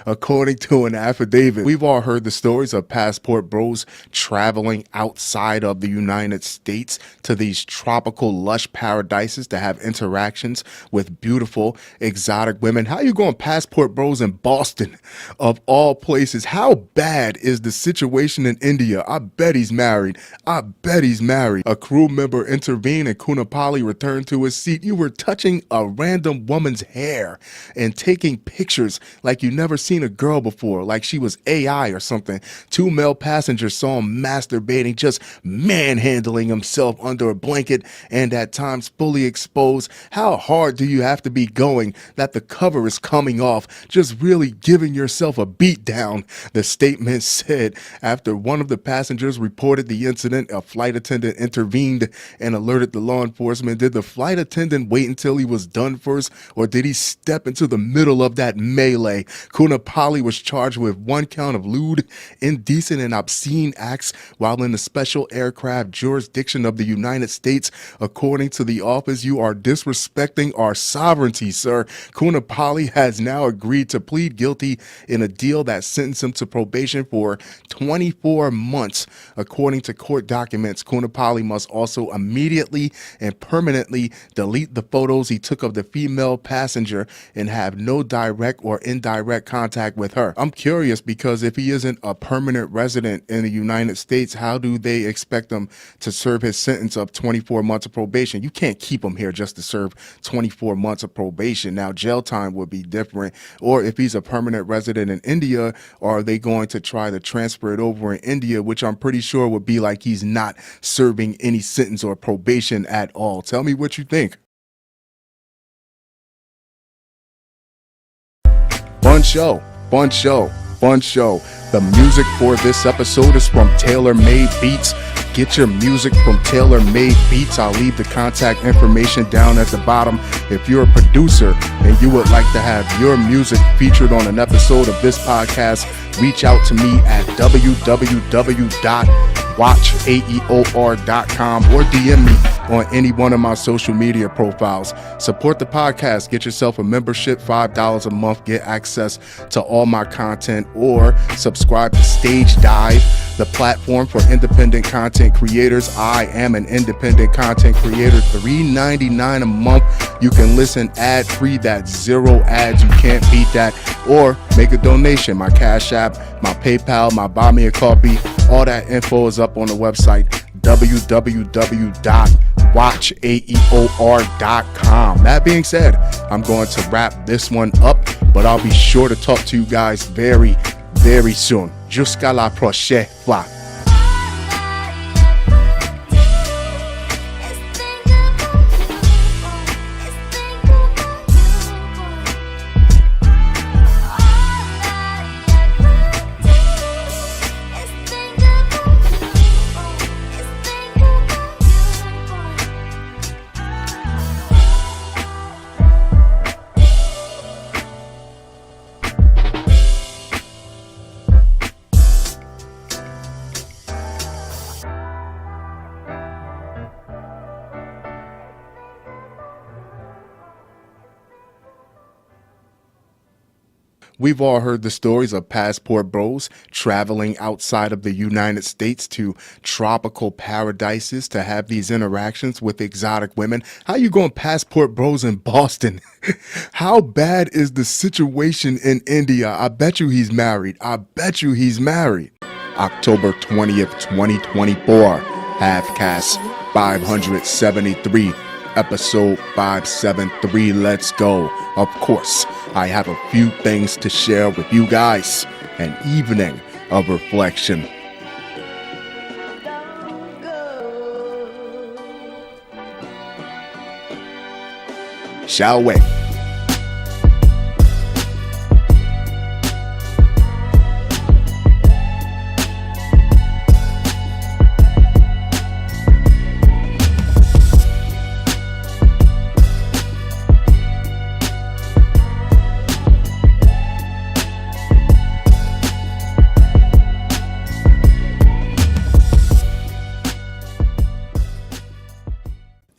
according to an affidavit. We've all heard the stories of passport bros traveling outside of the United States to these tropical lush paradises to have interactions with beautiful exotic women. How you going passport bros in Boston of all places? How bad is the situation in India? I bet he's married. A crew member intervened and Kunapali returned to his seat. You were touching a random woman's hair and taking pictures like you never seen a girl before, like she was AI or something. 2 male passengers saw him masturbating, just manhandling himself under a blanket and at times fully exposed. How hard do you have to be going that the cover is coming off, just really giving yourself a beat down? The statement said after one of the passengers reported the incident, a flight attendant intervened and alerted the law enforcement. Did the flight attendant wait until he was done first, or did he step into the middle of that melee? Kunapali was charged with 1 count of lewd, indecent, and obscene acts while in the special aircraft jurisdiction of the United States. According to the office, you are disrespecting our sovereignty, sir. Kunapali has now agreed to plead guilty in a deal that sentenced him to probation for 24 months. According to court documents, Kunapali must also immediately and permanently delete the photos he took of the female passenger and have no direct or indirect contact with her. I'm curious because if he isn't a permanent resident in the United States, how do they expect him to serve his sentence of 24 months of probation? You can't keep him here just to serve 24 months of probation. Now, jail time would be different. Or if he's a permanent resident in India, are they going to try to transfer it over in India, which I'm pretty sure would be like he's not serving any sentence or probation at all. Tell me what you think. Fun show. The music for this episode is from Taylor Made Beats. Get your music from Taylor Made Beats. I'll leave the contact information down at the bottom. If you're a producer and you would like to have your music featured on an episode of this podcast, reach out to me at www.watchaeor.com or DM me on any one of my social media profiles. Support the podcast. Get yourself a membership, $5 a month. Get access to all my content, or subscribe to Stage Dive, the platform for independent content creators. I am an independent content creator. $3.99 a month. You can listen ad-free. That's 0 ads. You can't beat that. Or make a donation. My Cash App, my PayPal, my Buy Me a Coffee. All that info is up on the website, www.watchaeor.com. That being said, I'm going to wrap this one up, but I'll be sure to talk to you guys very, very soon. Jusqu'à la prochaine fois. We've all heard the stories of passport bros traveling outside of the United States to tropical paradises to have these interactions with exotic women. How you going passport bros in Boston? How bad is the situation in India? I bet you he's married. I bet you he's married. October 20th, 2024, Halfcast 573. Episode 573, let's go. Of course, I have a few things to share with you guys. An evening of reflection. Shall we?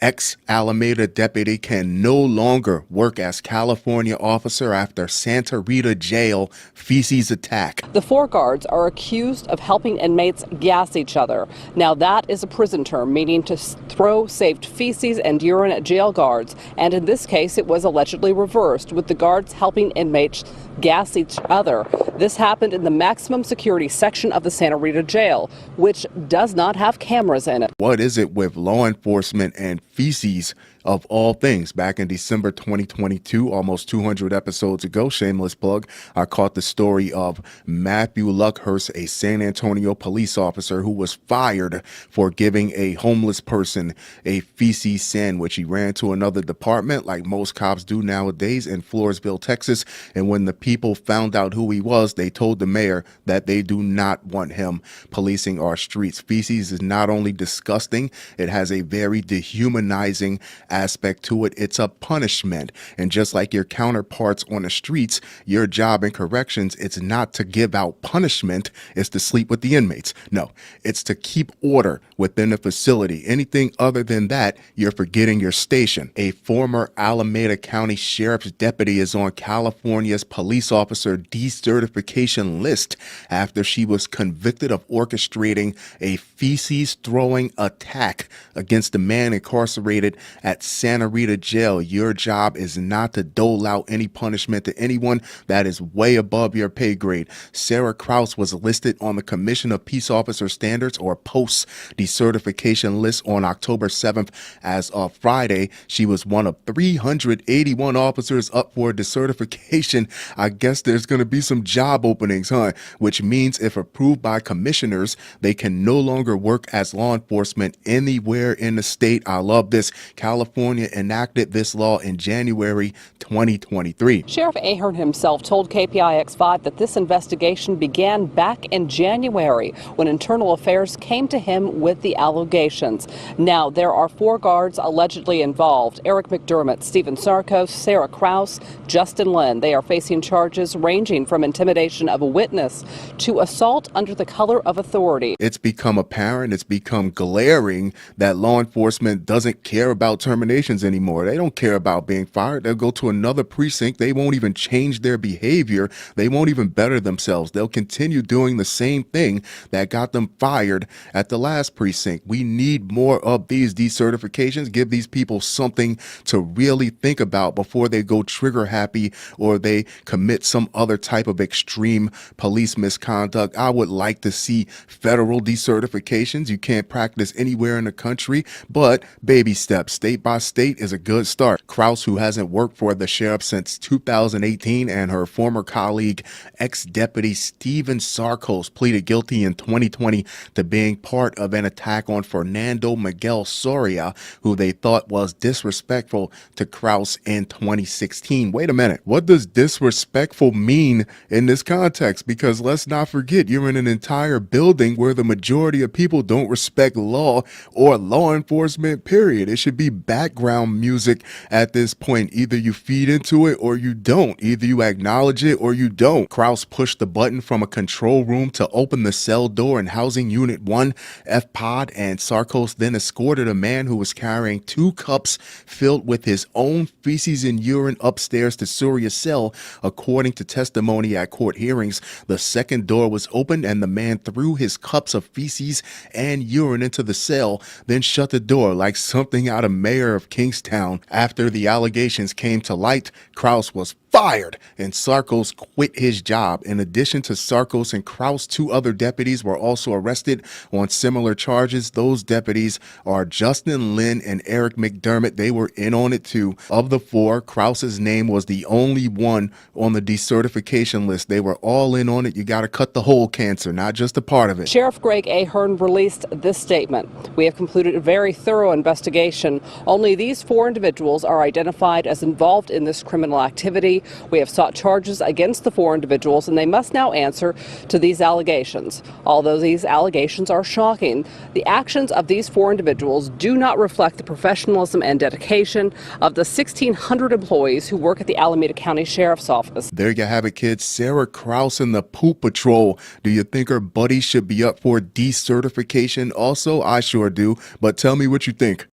Ex-Alameda deputy can no longer work as California officer after Santa Rita jail feces attack. The 4 guards are accused of helping inmates gas each other. Now that is a prison term, meaning to throw saved feces and urine at jail guards. And in this case, it was allegedly reversed, with the guards helping inmates gas each other. This happened in the maximum security section of the Santa Rita jail, which does not have cameras in it. What is it with law enforcement and feces of all things? Back in December 2022, almost 200 episodes ago, shameless plug, I caught the story of Matthew Luckhurst, a San Antonio police officer who was fired for giving a homeless person a feces sandwich. He ran to another department like most cops do nowadays in Floresville, Texas, and when the people found out who he was, they told the mayor that they do not want him policing our streets. Feces is not only disgusting, it has a very dehumanizing aspect to it. It's a punishment. And just like your counterparts on the streets, your job in corrections, it's not to give out punishment, it's to sleep with the inmates. No, it's to keep order within the facility. Anything other than that, you're forgetting your station. A former Alameda County Sheriff's deputy is on California's police officer decertification list after she was convicted of orchestrating a feces throwing attack against a man incarcerated at Santa Rita jail. Your job is not to dole out any punishment to anyone. That is way above your pay grade. Sarah Kraus was listed on the Commission of Peace Officer Standards, or POST, decertification list on October 7th. As of Friday, she was one of 381 officers up for decertification. I guess there's going to be some job openings, huh? Which means if approved by commissioners, they can no longer work as law enforcement anywhere in the state. I love this. California enacted this law in January 2023. Sheriff Ahern himself told KPIX5 that this investigation began back in January when Internal Affairs came to him with the allegations. Now, there are 4 guards allegedly involved: Eric McDermott, Stephen Sarkos, Sarah Kraus, Justin Lynn. They are facing charges ranging from intimidation of a witness to assault under the color of authority. It's become apparent, it's become glaring that law enforcement doesn't care about terminations anymore. They don't care about being fired. They'll go to another precinct. They won't even change their behavior. They won't even better themselves. They'll continue doing the same thing that got them fired at the last precinct. We need more of these decertifications. Give these people something to really think about before they go trigger happy or they commit some other type of extreme police misconduct. I would like to see federal decertifications. You can't practice anywhere in the country, but baby steps, state by state, is a good start. Kraus, who hasn't worked for the sheriff since 2018, and her former colleague, ex-deputy Stephen Sarkos, pleaded guilty in 2020 to being part of an attack on Fernando Miguel Soria, who they thought was disrespectful to Kraus in 2016. Wait a minute. What does disrespectful mean in this context? Because let's not forget, you're in an entire building where the majority of people don't respect law or law enforcement, period. It should be bad background music at this point. Either you feed into it or you don't. Either you acknowledge it or you don't. Krause pushed the button from a control room to open the cell door in Housing Unit 1 F-Pod, and Sarkos then escorted a man who was carrying 2 cups filled with his own feces and urine upstairs to Surya's cell. According to testimony at court hearings, the second door was opened and the man threw his cups of feces and urine into the cell, then shut the door like something out of Mayor of Kingstown. After the allegations came to light, Krause was fired and Sarkos quit his job. In addition to Sarkos and Krause, 2 other deputies were also arrested on similar charges. Those deputies are Justin Lynn and Eric McDermott. They were in on it too. Of the 4, Krause's name was the only one on the decertification list. They were all in on it. You got to cut the whole cancer, not just a part of it. Sheriff Greg Ahern released this statement. We have concluded a very thorough investigation. Only these 4 individuals are identified as involved in this criminal activity. We have sought charges against the 4 individuals, and they must now answer to these allegations. Although these allegations are shocking, the actions of these 4 individuals do not reflect the professionalism and dedication of the 1,600 employees who work at the Alameda County Sheriff's Office. There you have it, kids. Sarah Krause and the Poop Patrol. Do you think her buddy should be up for decertification? Also, I sure do, but tell me what you think.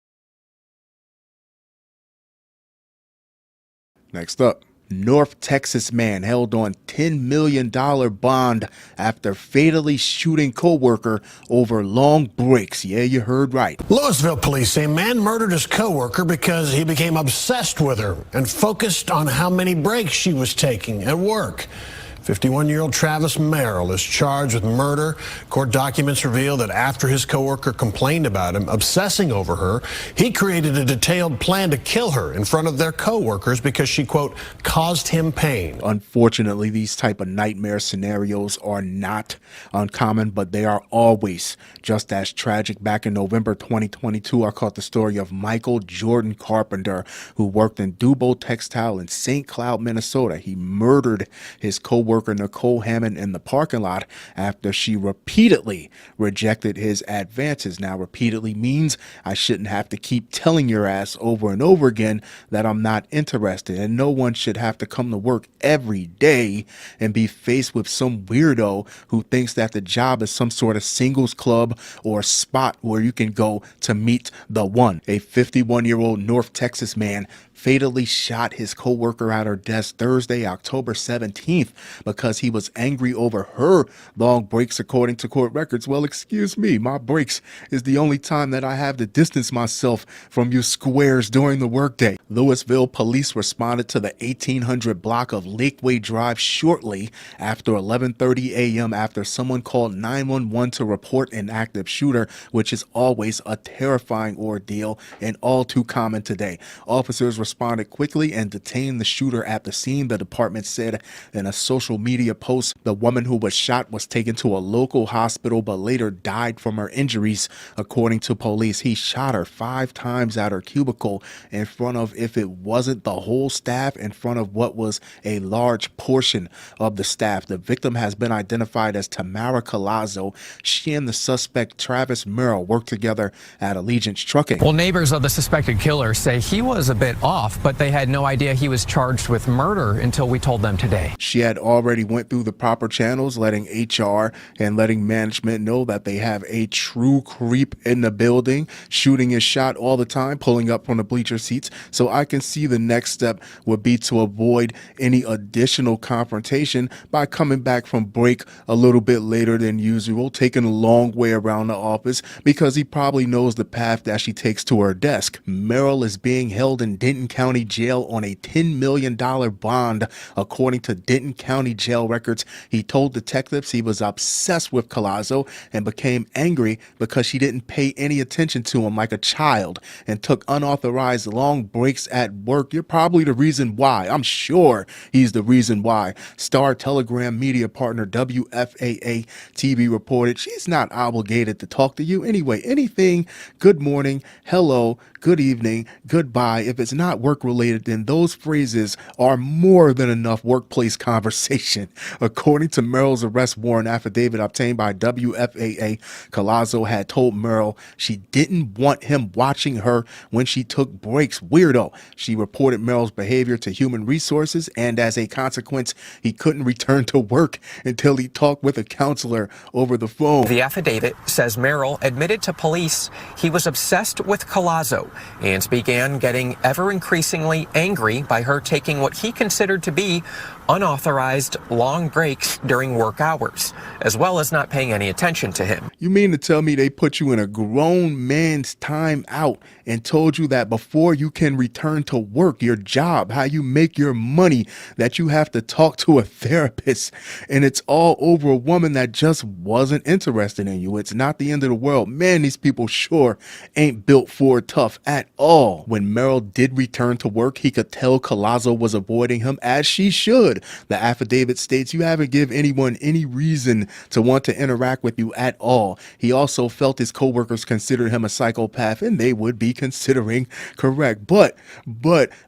Next up. North Texas man held on $10 million bond after fatally shooting coworker over long breaks. Yeah, you heard right. Louisville police say a man murdered his coworker because he became obsessed with her and focused on how many breaks she was taking at work. 51-year-old Travis Merrill is charged with murder. Court documents reveal that after his coworker complained about him obsessing over her, he created a detailed plan to kill her in front of their coworkers because she, quote, caused him pain. Unfortunately, these type of nightmare scenarios are not uncommon, but they are always just as tragic. Back in November 2022, I caught the story of Michael Jordan Carpenter, who worked in Dubo Textile in St. Cloud, Minnesota. He murdered his coworker Nicole Hammond in the parking lot after she repeatedly rejected his advances. Now, repeatedly means I shouldn't have to keep telling your ass over and over again that I'm not interested, and no one should have to come to work every day and be faced with some weirdo who thinks that the job is some sort of singles club or spot where you can go to meet the one. A 51-year-old North Texas man fatally shot his coworker at her desk Thursday, October 17th, because he was angry over her long breaks, according to court records. Well, excuse me, my breaks is the only time that I have to distance myself from you squares during the workday. Louisville police responded to the 1800 block of Lakeway Drive shortly after 11:30 a.m. after someone called 911 to report an active shooter, which is always a terrifying ordeal and all too common today. Officers responded quickly and detained the shooter at the scene, the department said in a social media post. The woman who was shot was taken to a local hospital but later died from her injuries, according to police. He shot her 5 times at her cubicle in front of, if it wasn't the whole staff, in front of what was a large portion of the staff. The victim has been identified as Tamara Colazzo. She and the suspect Travis Merrill worked together at Allegiance Trucking. Well, neighbors of the suspected killer say he was a bit off, but they had no idea he was charged with murder until we told them today. She had already went through the proper channels, letting HR and letting management know that they have a true creep in the building, shooting his shot all the time, pulling up from the bleacher seats. So I can see the next step would be to avoid any additional confrontation by coming back from break a little bit later than usual, taking a long way around the office because he probably knows the path that she takes to her desk. Merrill is being held in Denton County Jail on a $10 million bond, according to Denton County Jail records. He told detectives he was obsessed with Colazzo and became angry because she didn't pay any attention to him like a child and took unauthorized long breaks at work. You're probably the reason why. I'm sure he's the reason why. Star Telegram media partner WFAA TV reported she's not obligated to talk to you anyway. Anything, good morning, hello, good evening, goodbye. If it's not not work related, then those phrases are more than enough workplace conversation. According to Meryl's arrest warrant affidavit obtained by WFAA, Collazo had told Meryl she didn't want him watching her when she took breaks. Weirdo. She reported Meryl's behavior to Human Resources, and as a consequence, he couldn't return to work until he talked with a counselor over the phone. The affidavit says Meryl admitted to police he was obsessed with Collazo and began getting ever increasingly angry by her taking what he considered to be unauthorized long breaks during work hours, as well as not paying any attention to him. You mean to tell me they put you in a grown man's time out and told you that before you can return to work, your job, how you make your money, that you have to talk to a therapist, and it's all over a woman that just wasn't interested in you? It's not the end of the world. Man, these people sure ain't built for tough at all. When Meryl did return to work, he could tell Collazo was avoiding him, as she should. The affidavit states you haven't given anyone any reason to want to interact with you at all. He also felt his coworkers considered him a psychopath, and they would be considering correct. But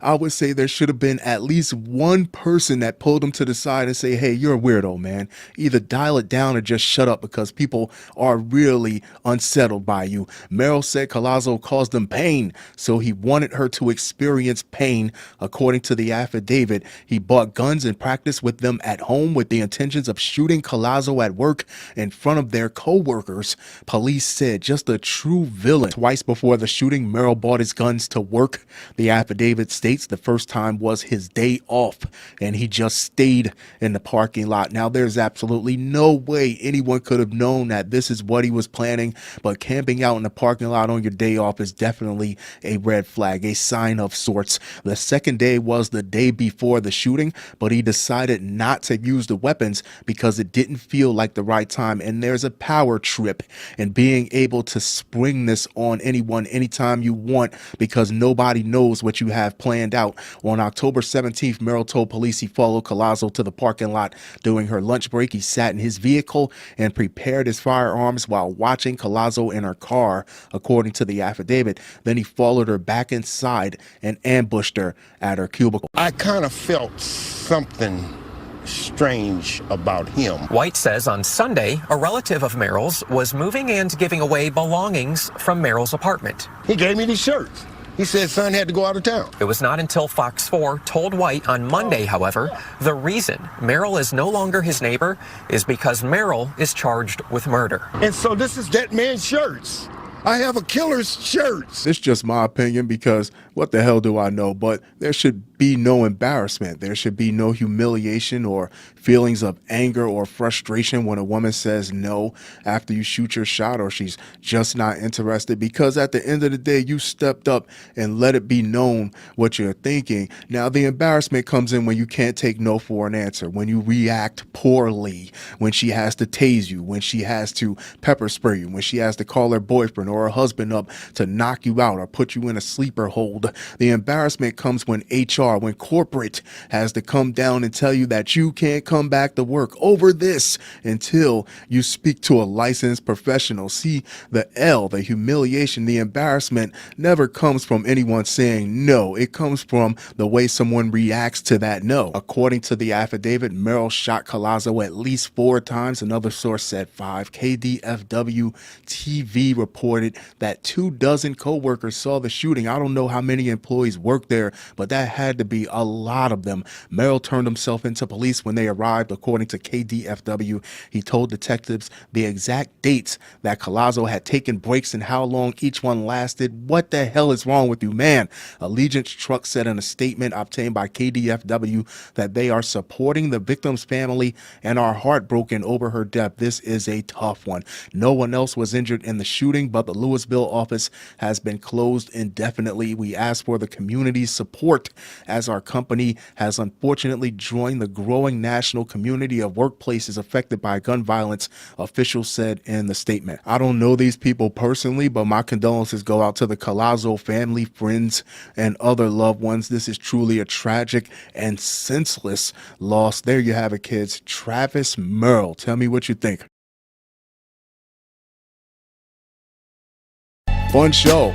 I would say there should have been at least one person that pulled him to the side and say, hey, you're a weirdo, man. Either dial it down or just shut up, because people are really unsettled by you. Meryl said Collazo caused them pain, so he wanted her to experience pain. According to the affidavit, he bought guns and practiced with them at home with the intentions of shooting Collazo at work in front of their co-workers. Police said just a true villain. Twice before the shooting, Meryl bought his guns to work. The affidavit states the first time was his day off, and he just stayed in the parking lot. Now, there's absolutely no way anyone could have known that this is what he was planning, but camping out in the parking lot on your day off is definitely a red flag, a sign of sorts. The second day was the day before the shooting, but he decided not to use the weapons because it didn't feel like the right time. And there's a power trip in being able to spring this on anyone anytime you want, because nobody knows what you have planned out. On October 17th, Meryl told police he followed Collazo to the parking lot during her lunch break. He sat in his vehicle and prepared his firearms while watching Collazo in her car, according to the affidavit. Then he followed her back inside and ambushed her at her cubicle. I kind of felt something strange about him. White says on Sunday, a relative of Meryl's was moving and giving away belongings from Meryl's apartment. He gave me these shirts. He said son had to go out of town. It was not until Fox 4 told White on Monday, however, the reason Meryl is no longer his neighbor is because Meryl is charged with murder. And so this is that man's shirts. I have a killer's shirts. It's just my opinion, because what the hell do I know? But there should be no embarrassment. There should be no humiliation or feelings of anger or frustration when a woman says no after you shoot your shot, or she's just not interested, because at the end of the day, you stepped up and let it be known what you're thinking. Now, the embarrassment comes in when you can't take no for an answer, when you react poorly, when she has to tase you, when she has to pepper spray you, when she has to call her boyfriend or her husband up to knock you out or put you in a sleeper hold. The embarrassment comes when HR, when corporate has to come down and tell you that you can't come back to work over this until you speak to a licensed professional. See, the L, the humiliation, the embarrassment never comes from anyone saying no. It comes from the way someone reacts to that no. According to the affidavit, Meryl shot Collazo at least 4 times. Another source said 5. KDFW TV reported that 24 co-workers saw the shooting. I don't know how many employees worked there, but that had to be a lot of them. Meryl turned himself into police when they arrived. According to KDFW, he told detectives the exact dates that Collazo had taken breaks and how long each one lasted. What the hell is wrong with you, man? Allegiance Truck said in a statement obtained by KDFW that they are supporting the victim's family and are heartbroken over her death. This is a tough one. No one else was injured in the shooting, but the Louisville office has been closed indefinitely. We ask for the community's support as our company has unfortunately joined the growing national community of workplaces affected by gun violence, officials said in the statement. I don't know these people personally, but my condolences go out to the Collazo family, friends, and other loved ones. This is truly a tragic and senseless loss. There you have it, kids. Travis Meryl. Tell me what you think. Fun show.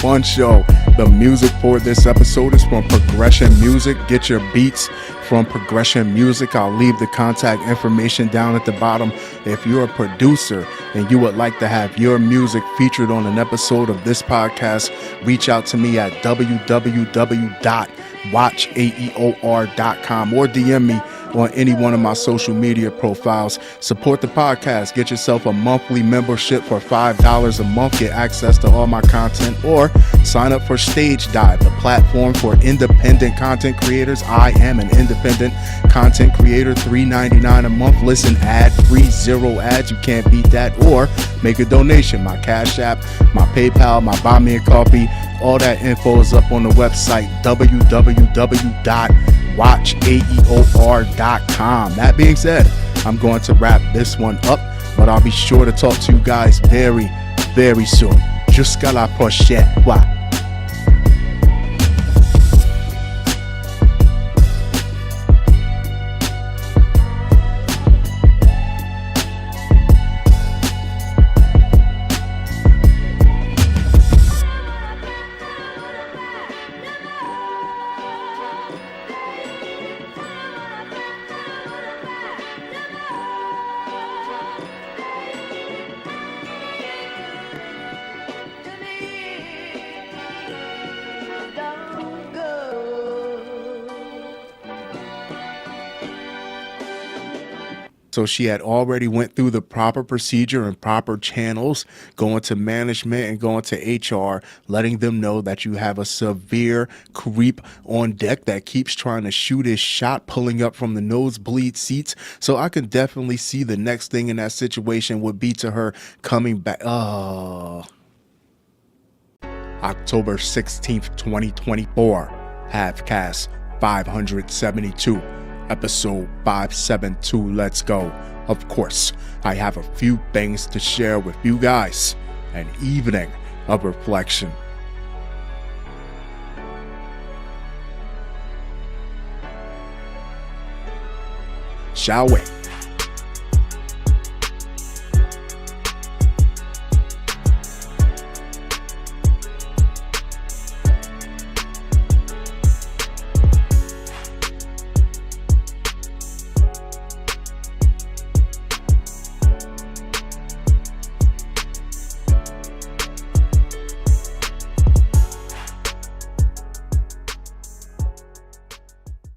fun show. The music for this episode is from Progression Music. Get your beats from Progression Music. I'll leave the contact information down at the bottom. If you're a producer and you would like to have your music featured on an episode of this podcast, reach out to me at www.watchaeor.com or DM me on any one of my social media profiles. Support the podcast. Get yourself a monthly membership for $5 a month. Get access to all my content, or sign up for Stage Dive, the platform for independent content creators. I am an independent content creator. $3.99 a month. Listen ad-free, 0 ads. You can't beat that. Or make a donation. My Cash App, my PayPal, my Buy Me a Coffee. All that info is up on the website, www.watchaeor.com. That being said, I'm going to wrap this one up, but I'll be sure to talk to you guys very, very soon. Jusqu'à la prochaine. Bye. So she had already went through the proper procedure and proper channels, going to management and going to HR, letting them know that you have a severe creep on deck that keeps trying to shoot his shot, pulling up from the nosebleed seats. So I can definitely see the next thing in that situation would be to her coming back. October 16th, 2024, Halfcast 572. Episode 572, let's go. Of course, I have a few things to share with you guys. An evening of reflection. Shall we?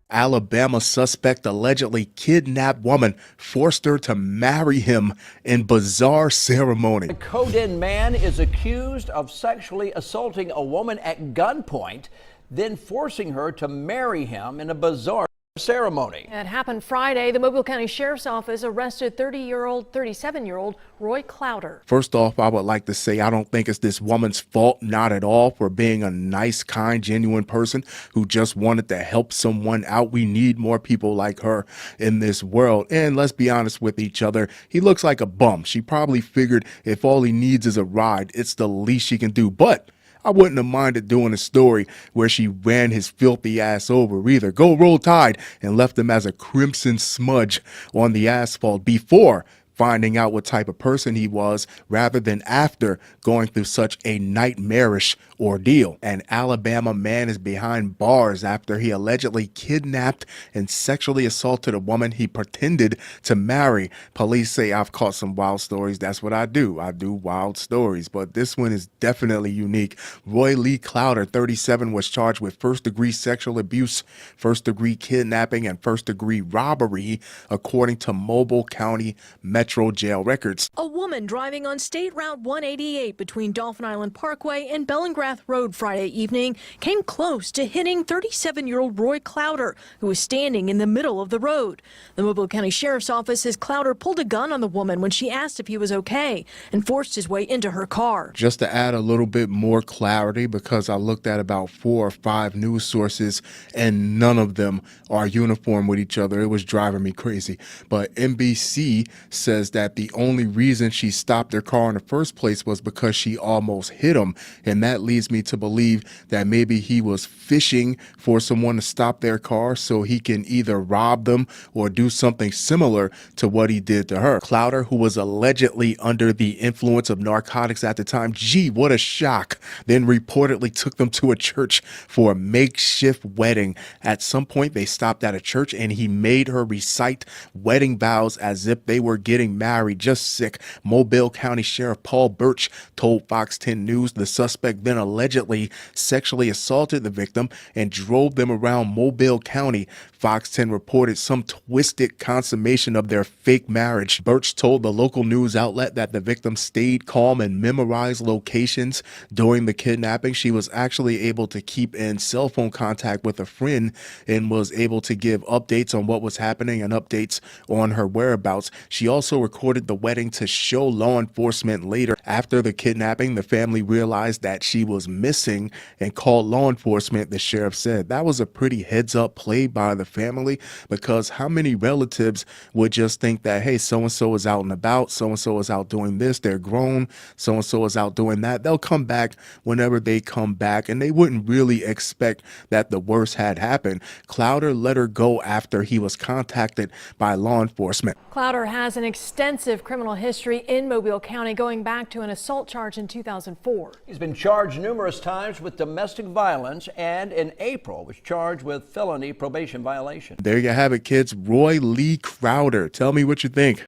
Alabama suspect allegedly kidnapped woman, forced her to marry him in bizarre ceremony. A Coden man is accused of sexually assaulting a woman at gunpoint, then forcing her to marry him in a bizarre ceremony. It happened Friday. The Mobile County Sheriff's Office arrested 37-year-old Roy Clowder. First off, I would like to say I don't think it's this woman's fault, not at all, for being a nice, kind, genuine person who just wanted to help someone out. We need more people like her in this world. And let's be honest with each other, he looks like a bum. She probably figured if all he needs is a ride, it's the least she can do. But I wouldn't have minded doing a story where she ran his filthy ass over either. Go Roll Tide, and left him as a crimson smudge on the asphalt before finding out what type of person he was, rather than after going through such a nightmarish ordeal. An Alabama man is behind bars after he allegedly kidnapped and sexually assaulted a woman he pretended to marry. Police say I've caught some wild stories. That's what I do. I do wild stories, but this one is definitely unique. Roy Lee Clowder, 37, was charged with first-degree sexual abuse, first-degree kidnapping, and first-degree robbery, according to Mobile County Metro Jail records. A woman driving on State Route 188 between Dolphin Island Parkway and Bellingrath Road Friday evening came close to hitting 37-year-old Roy Clowder, who was standing in the middle of the road. The Mobile County Sheriff's Office says Clowder pulled a gun on the woman when she asked if he was okay and forced his way into her car. Just to add a little bit more clarity, because I looked at about 4 or 5 news sources and none of them are uniform with each other. It was driving me crazy. But NBC said says that the only reason she stopped her car in the first place was because she almost hit him. And that leads me to believe that maybe he was fishing for someone to stop their car so he can either rob them or do something similar to what he did to her. Clowder, who was allegedly under the influence of narcotics at the time, gee, what a shock, then reportedly took them to a church for a makeshift wedding. At some point, they stopped at a church and he made her recite wedding vows as if they were getting married. Just sick. Mobile County Sheriff Paul Birch told Fox 10 News the suspect then allegedly sexually assaulted the victim and drove them around Mobile County. Fox 10 reported some twisted consummation of their fake marriage. Birch told the local news outlet that the victim stayed calm and memorized locations during the kidnapping. She was actually able to keep in cell phone contact with a friend and was able to give updates on what was happening and updates on her whereabouts. She also recorded the wedding to show law enforcement later. After the kidnapping, the family realized that she was missing and called law enforcement, the sheriff said. That was a pretty heads-up play by the family, because how many relatives would just think that, hey, so-and-so is out and about, so-and-so is out doing this, they're grown, so-and-so is out doing that. They'll come back whenever they come back, and they wouldn't really expect that the worst had happened. Clowder let her go after he was contacted by law enforcement. Clowder has an extensive criminal history in Mobile County, going back to an assault charge in 2004. He's been charged numerous times with domestic violence and in April was charged with felony probation violation. There you have it, kids. Roy Lee Crowder. Tell me what you think.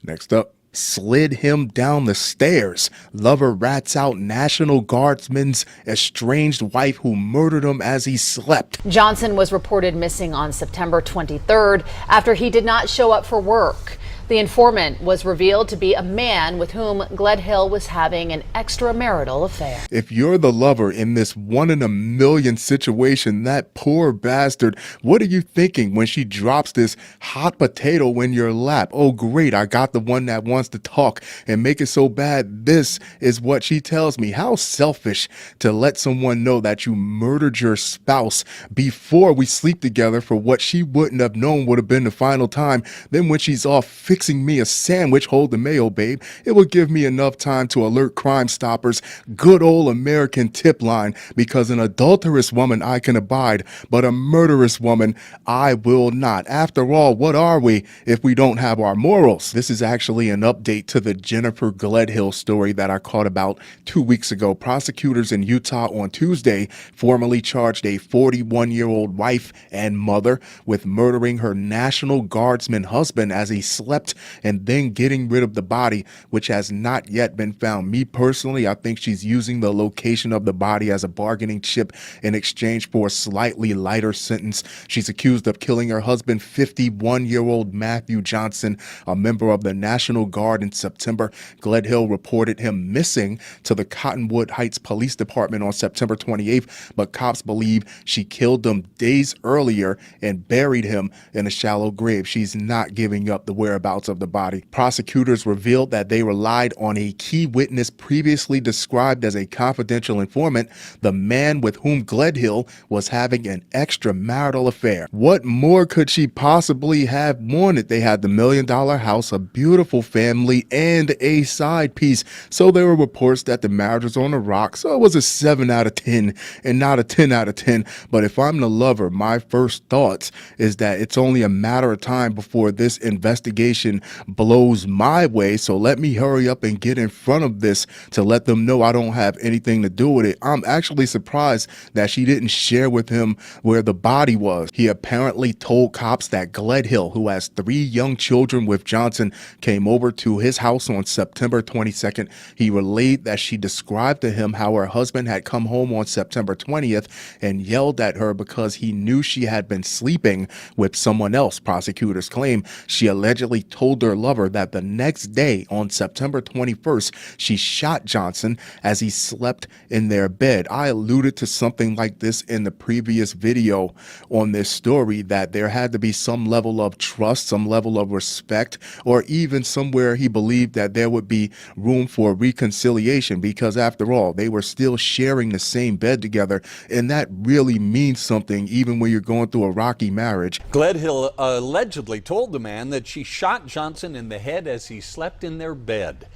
Next up. Slid him down the stairs. Lover rats out National Guardsman's estranged wife who murdered him as he slept. Johnson was reported missing on September 23rd after he did not show up for work. The informant was revealed to be a man with whom Gledhill was having an extramarital affair. If you're the lover in this 1 in a million situation, that poor bastard, what are you thinking when she drops this hot potato in your lap? Oh, great, I got the one that wants to talk and make it so bad. This is what she tells me. How selfish to let someone know that you murdered your spouse before we sleep together for what she wouldn't have known would have been the final time. Then when she's off fixing me a sandwich, hold the mayo, babe, it will give me enough time to alert Crime Stoppers' good old American tip line, because an adulterous woman I can abide, but a murderous woman I will not. After all, what are we if we don't have our morals? This is actually an update to the Jennifer Gledhill story that I caught about 2 weeks ago. Prosecutors in Utah on Tuesday formally charged a 41-year-old wife and mother with murdering her National Guardsman husband as he slept and then getting rid of the body, which has not yet been found. Me personally, I think she's using the location of the body as a bargaining chip in exchange for a slightly lighter sentence. She's accused of killing her husband, 51-year-old Matthew Johnson, a member of the National Guard, in September. Gledhill reported him missing to the Cottonwood Heights Police Department on September 28th, but cops believe she killed him days earlier and buried him in a shallow grave. She's not giving up the whereabouts of the body. Prosecutors revealed that they relied on a key witness previously described as a confidential informant, the man with whom Gledhill was having an extramarital affair. What more could she possibly have wanted? They had the $1 million house, a beautiful family, and a side piece. So there were reports that the marriage was on the rocks. So it was a 7 out of 10 and not a 10 out of 10. But if I'm the lover, my first thoughts is that it's only a matter of time before this investigation blows my way, so let me hurry up and get in front of this to let them know I don't have anything to do with it. I'm actually surprised that she didn't share with him where the body was. He apparently told cops that Gledhill, who has 3 young children with Johnson, came over to his house on September 22nd. He relayed that she described to him how her husband had come home on September 20th and yelled at her because he knew she had been sleeping with someone else. Prosecutors claim she allegedly told her lover that the next day, on September 21st, she shot Johnson as he slept in their bed. I alluded to something like this in the previous video on this story, that there had to be some level of trust, some level of respect, or even somewhere he believed that there would be room for reconciliation, because after all, they were still sharing the same bed together, and that really means something even when you're going through a rocky marriage. Gledhill allegedly told the man that she shot Johnson in the head as he slept in their bed.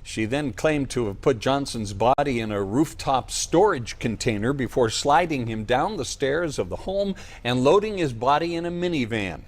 She then claimed to have put Johnson's body in a rooftop storage container before sliding him down the stairs of the home and loading his body in a minivan.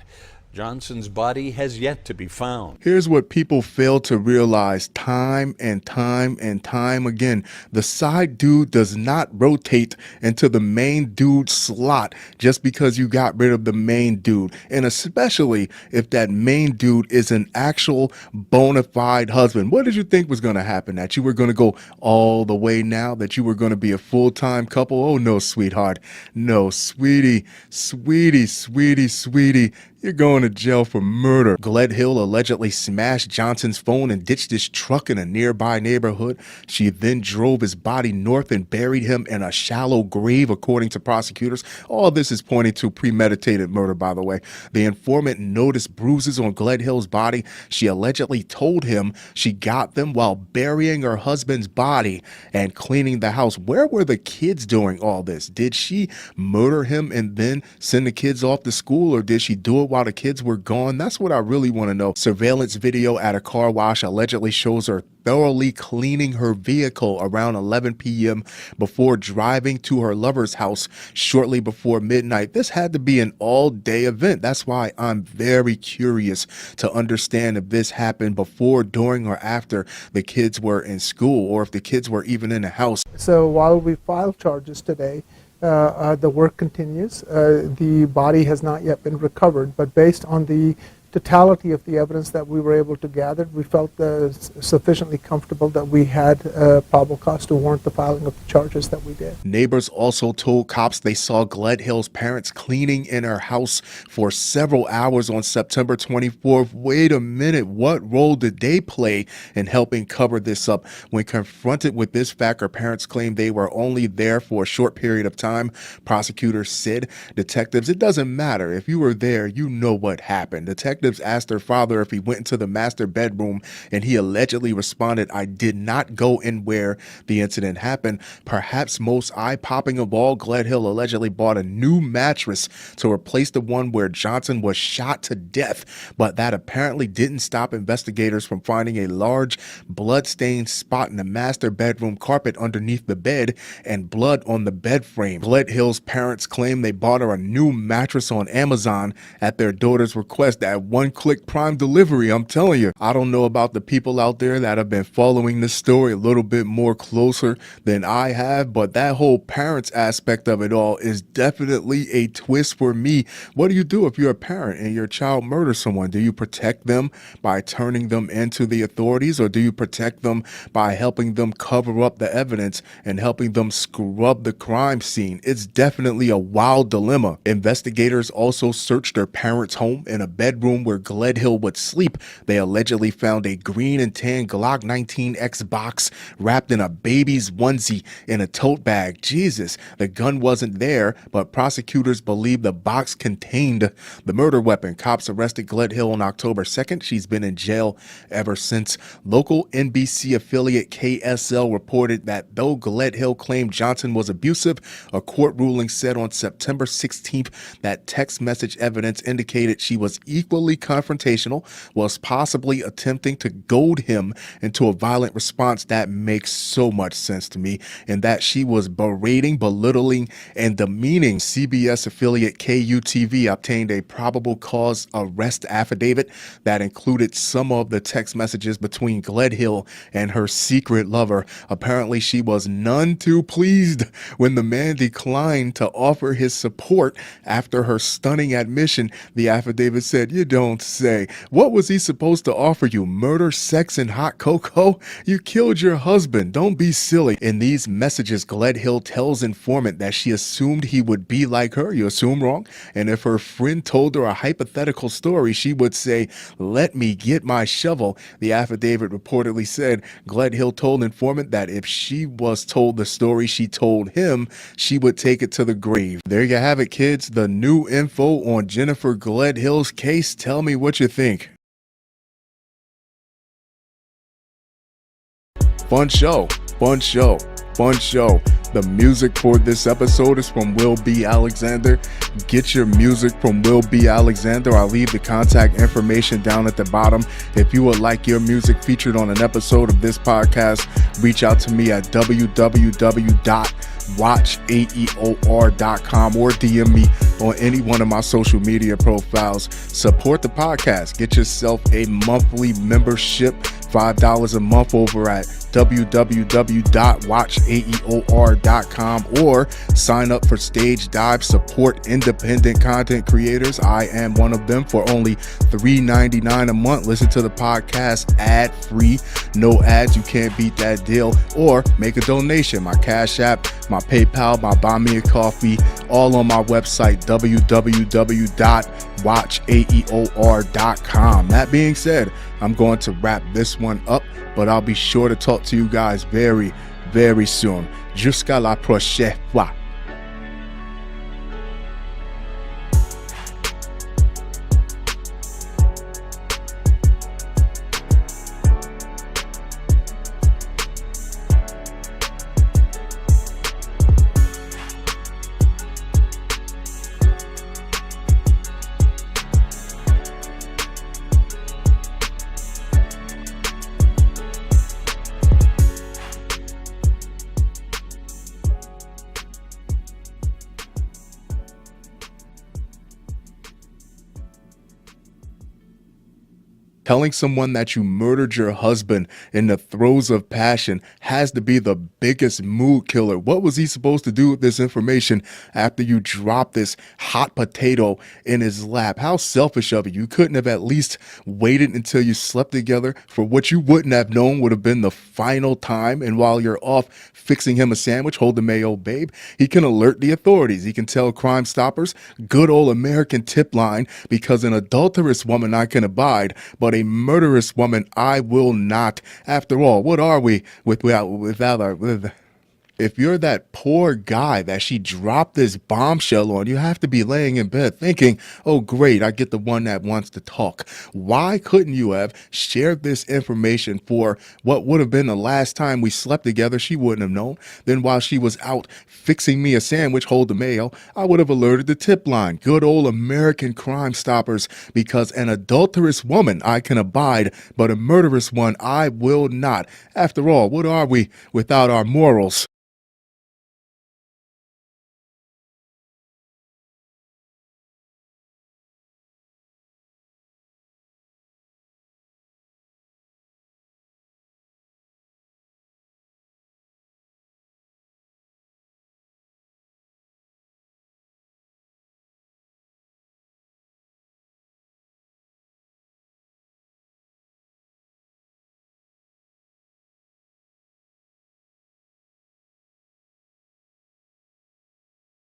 Johnson's body has yet to be found. Here's what people fail to realize time and time and time again. The side dude does not rotate into the main dude slot just because you got rid of the main dude. And especially if that main dude is an actual bona fide husband. What did you think was going to happen? That you were going to go all the way now? That you were going to be a full-time couple? Oh, no, sweetheart. No, sweetie, sweetie, sweetie, sweetie. You're going to jail for murder. Gledhill allegedly smashed Johnson's phone and ditched his truck in a nearby neighborhood. She then drove his body north and buried him in a shallow grave, according to prosecutors. All this is pointing to premeditated murder, by the way. The informant noticed bruises on Gledhill's body. She allegedly told him she got them while burying her husband's body and cleaning the house. Where were the kids during all this? Did she murder him and then send the kids off to school, or did she do it while the kids were gone? That's what I really want to know. Surveillance video at a car wash allegedly shows her thoroughly cleaning her vehicle around 11 p.m. before driving to her lover's house shortly before midnight. This had to be an all-day event. That's why I'm very curious to understand if this happened before, during, or after the kids were in school, or if the kids were even in the house. So while we file charges today, the work continues. The body has not yet been recovered, but based on the totality of the evidence that we were able to gather, we felt sufficiently comfortable that we had probable cause to warrant the filing of the charges that we did. Neighbors also told cops they saw Gledhill's parents cleaning in her house for several hours on September 24th. Wait a minute, what role did they play in helping cover this up? When confronted with this fact, her parents claimed they were only there for a short period of time. Prosecutors said, detectives, it doesn't matter. If you were there, you know what happened. Detectives asked her father if he went into the master bedroom, and he allegedly responded, I did not go in where the incident happened. Perhaps most eye-popping of all, Gledhill allegedly bought a new mattress to replace the one where Johnson was shot to death, but that apparently didn't stop investigators from finding a large blood-stained spot in the master bedroom carpet underneath the bed and blood on the bed frame. Gledhill's parents claim they bought her a new mattress on Amazon at their daughter's request. At one-click Prime delivery, I'm telling you. I don't know about the people out there that have been following this story a little bit more closer than I have, but that whole parents aspect of it all is definitely a twist for me. What do you do if you're a parent and your child murders someone? Do you protect them by turning them into the authorities, or do you protect them by helping them cover up the evidence and helping them scrub the crime scene? It's definitely a wild dilemma. Investigators also searched her parents' home. In a bedroom where Gledhill would sleep, they allegedly found a green and tan Glock 19X box wrapped in a baby's onesie in a tote bag. Jesus, the gun wasn't there, but prosecutors believe the box contained the murder weapon. Cops arrested Gledhill on October 2nd. She's been in jail ever since. Local NBC affiliate KSL reported that though Gledhill claimed Johnson was abusive, a court ruling said on September 16th that text message evidence indicated she was equally confrontational, was possibly attempting to goad him into a violent response. That makes so much sense to me. And that she was berating, belittling, and demeaning. CBS affiliate KUTV obtained a probable cause arrest affidavit that included some of the text messages between Gledhill and her secret lover. Apparently, she was none too pleased when the man declined to offer his support after her stunning admission. The affidavit said, you don't don't say. What was he supposed to offer you? Murder, sex, and hot cocoa? You killed your husband. Don't be silly. In these messages, Gledhill tells informant that she assumed he would be like her. You assume wrong. And if her friend told her a hypothetical story, she would say, "Let me get my shovel." The affidavit reportedly said Gledhill told informant that if she was told the story she told him, she would take it to the grave. There you have it, kids. The new info on Jennifer Gledhill's case. Tell me what you think. Fun show, fun show, fun show. The music for this episode is from Will B. Alexander. Get your music from Will B. Alexander. I'll leave the contact information down at the bottom. If you would like your music featured on an episode of this podcast, reach out to me at www.watchaeor.com or DM me on any one of my social media profiles. Support the podcast. Get yourself a monthly membership, $5 a month over at www.watchaeor.com or sign up for Stage Dive. Support independent content creators. I am one of them for only $3.99 a month. Listen to the podcast ad free, no ads. You can't beat that deal. Or make a donation. My Cash App, my PayPal, my Buy Me a Coffee, all on my website, www.watchaeor.com. That being said, I'm going to wrap this one up, but I'll be sure to talk to you guys very, very soon. Jusqu'à la prochaine fois. Telling someone that you murdered your husband in the throes of passion has to be the biggest mood killer. What was he supposed to do with this information after you dropped this hot potato in his lap? How selfish of you. You couldn't have at least waited until you slept together for what you wouldn't have known would have been the final time. And while you're off fixing him a sandwich, hold the mayo, babe, he can alert the authorities. He can tell Crime Stoppers, good old American tip line, because an adulterous woman I can abide, but a murderous woman I will not. After all, what are we without our... If you're that poor guy that she dropped this bombshell on, you have to be laying in bed thinking, oh, great, I get the one that wants to talk. Why couldn't you have shared this information for what would have been the last time we slept together? She wouldn't have known. Then while she was out fixing me a sandwich, hold the mayo, I would have alerted the tip line. Good old American Crime Stoppers, because an adulterous woman I can abide, but a murderous one I will not. After all, what are we without our morals?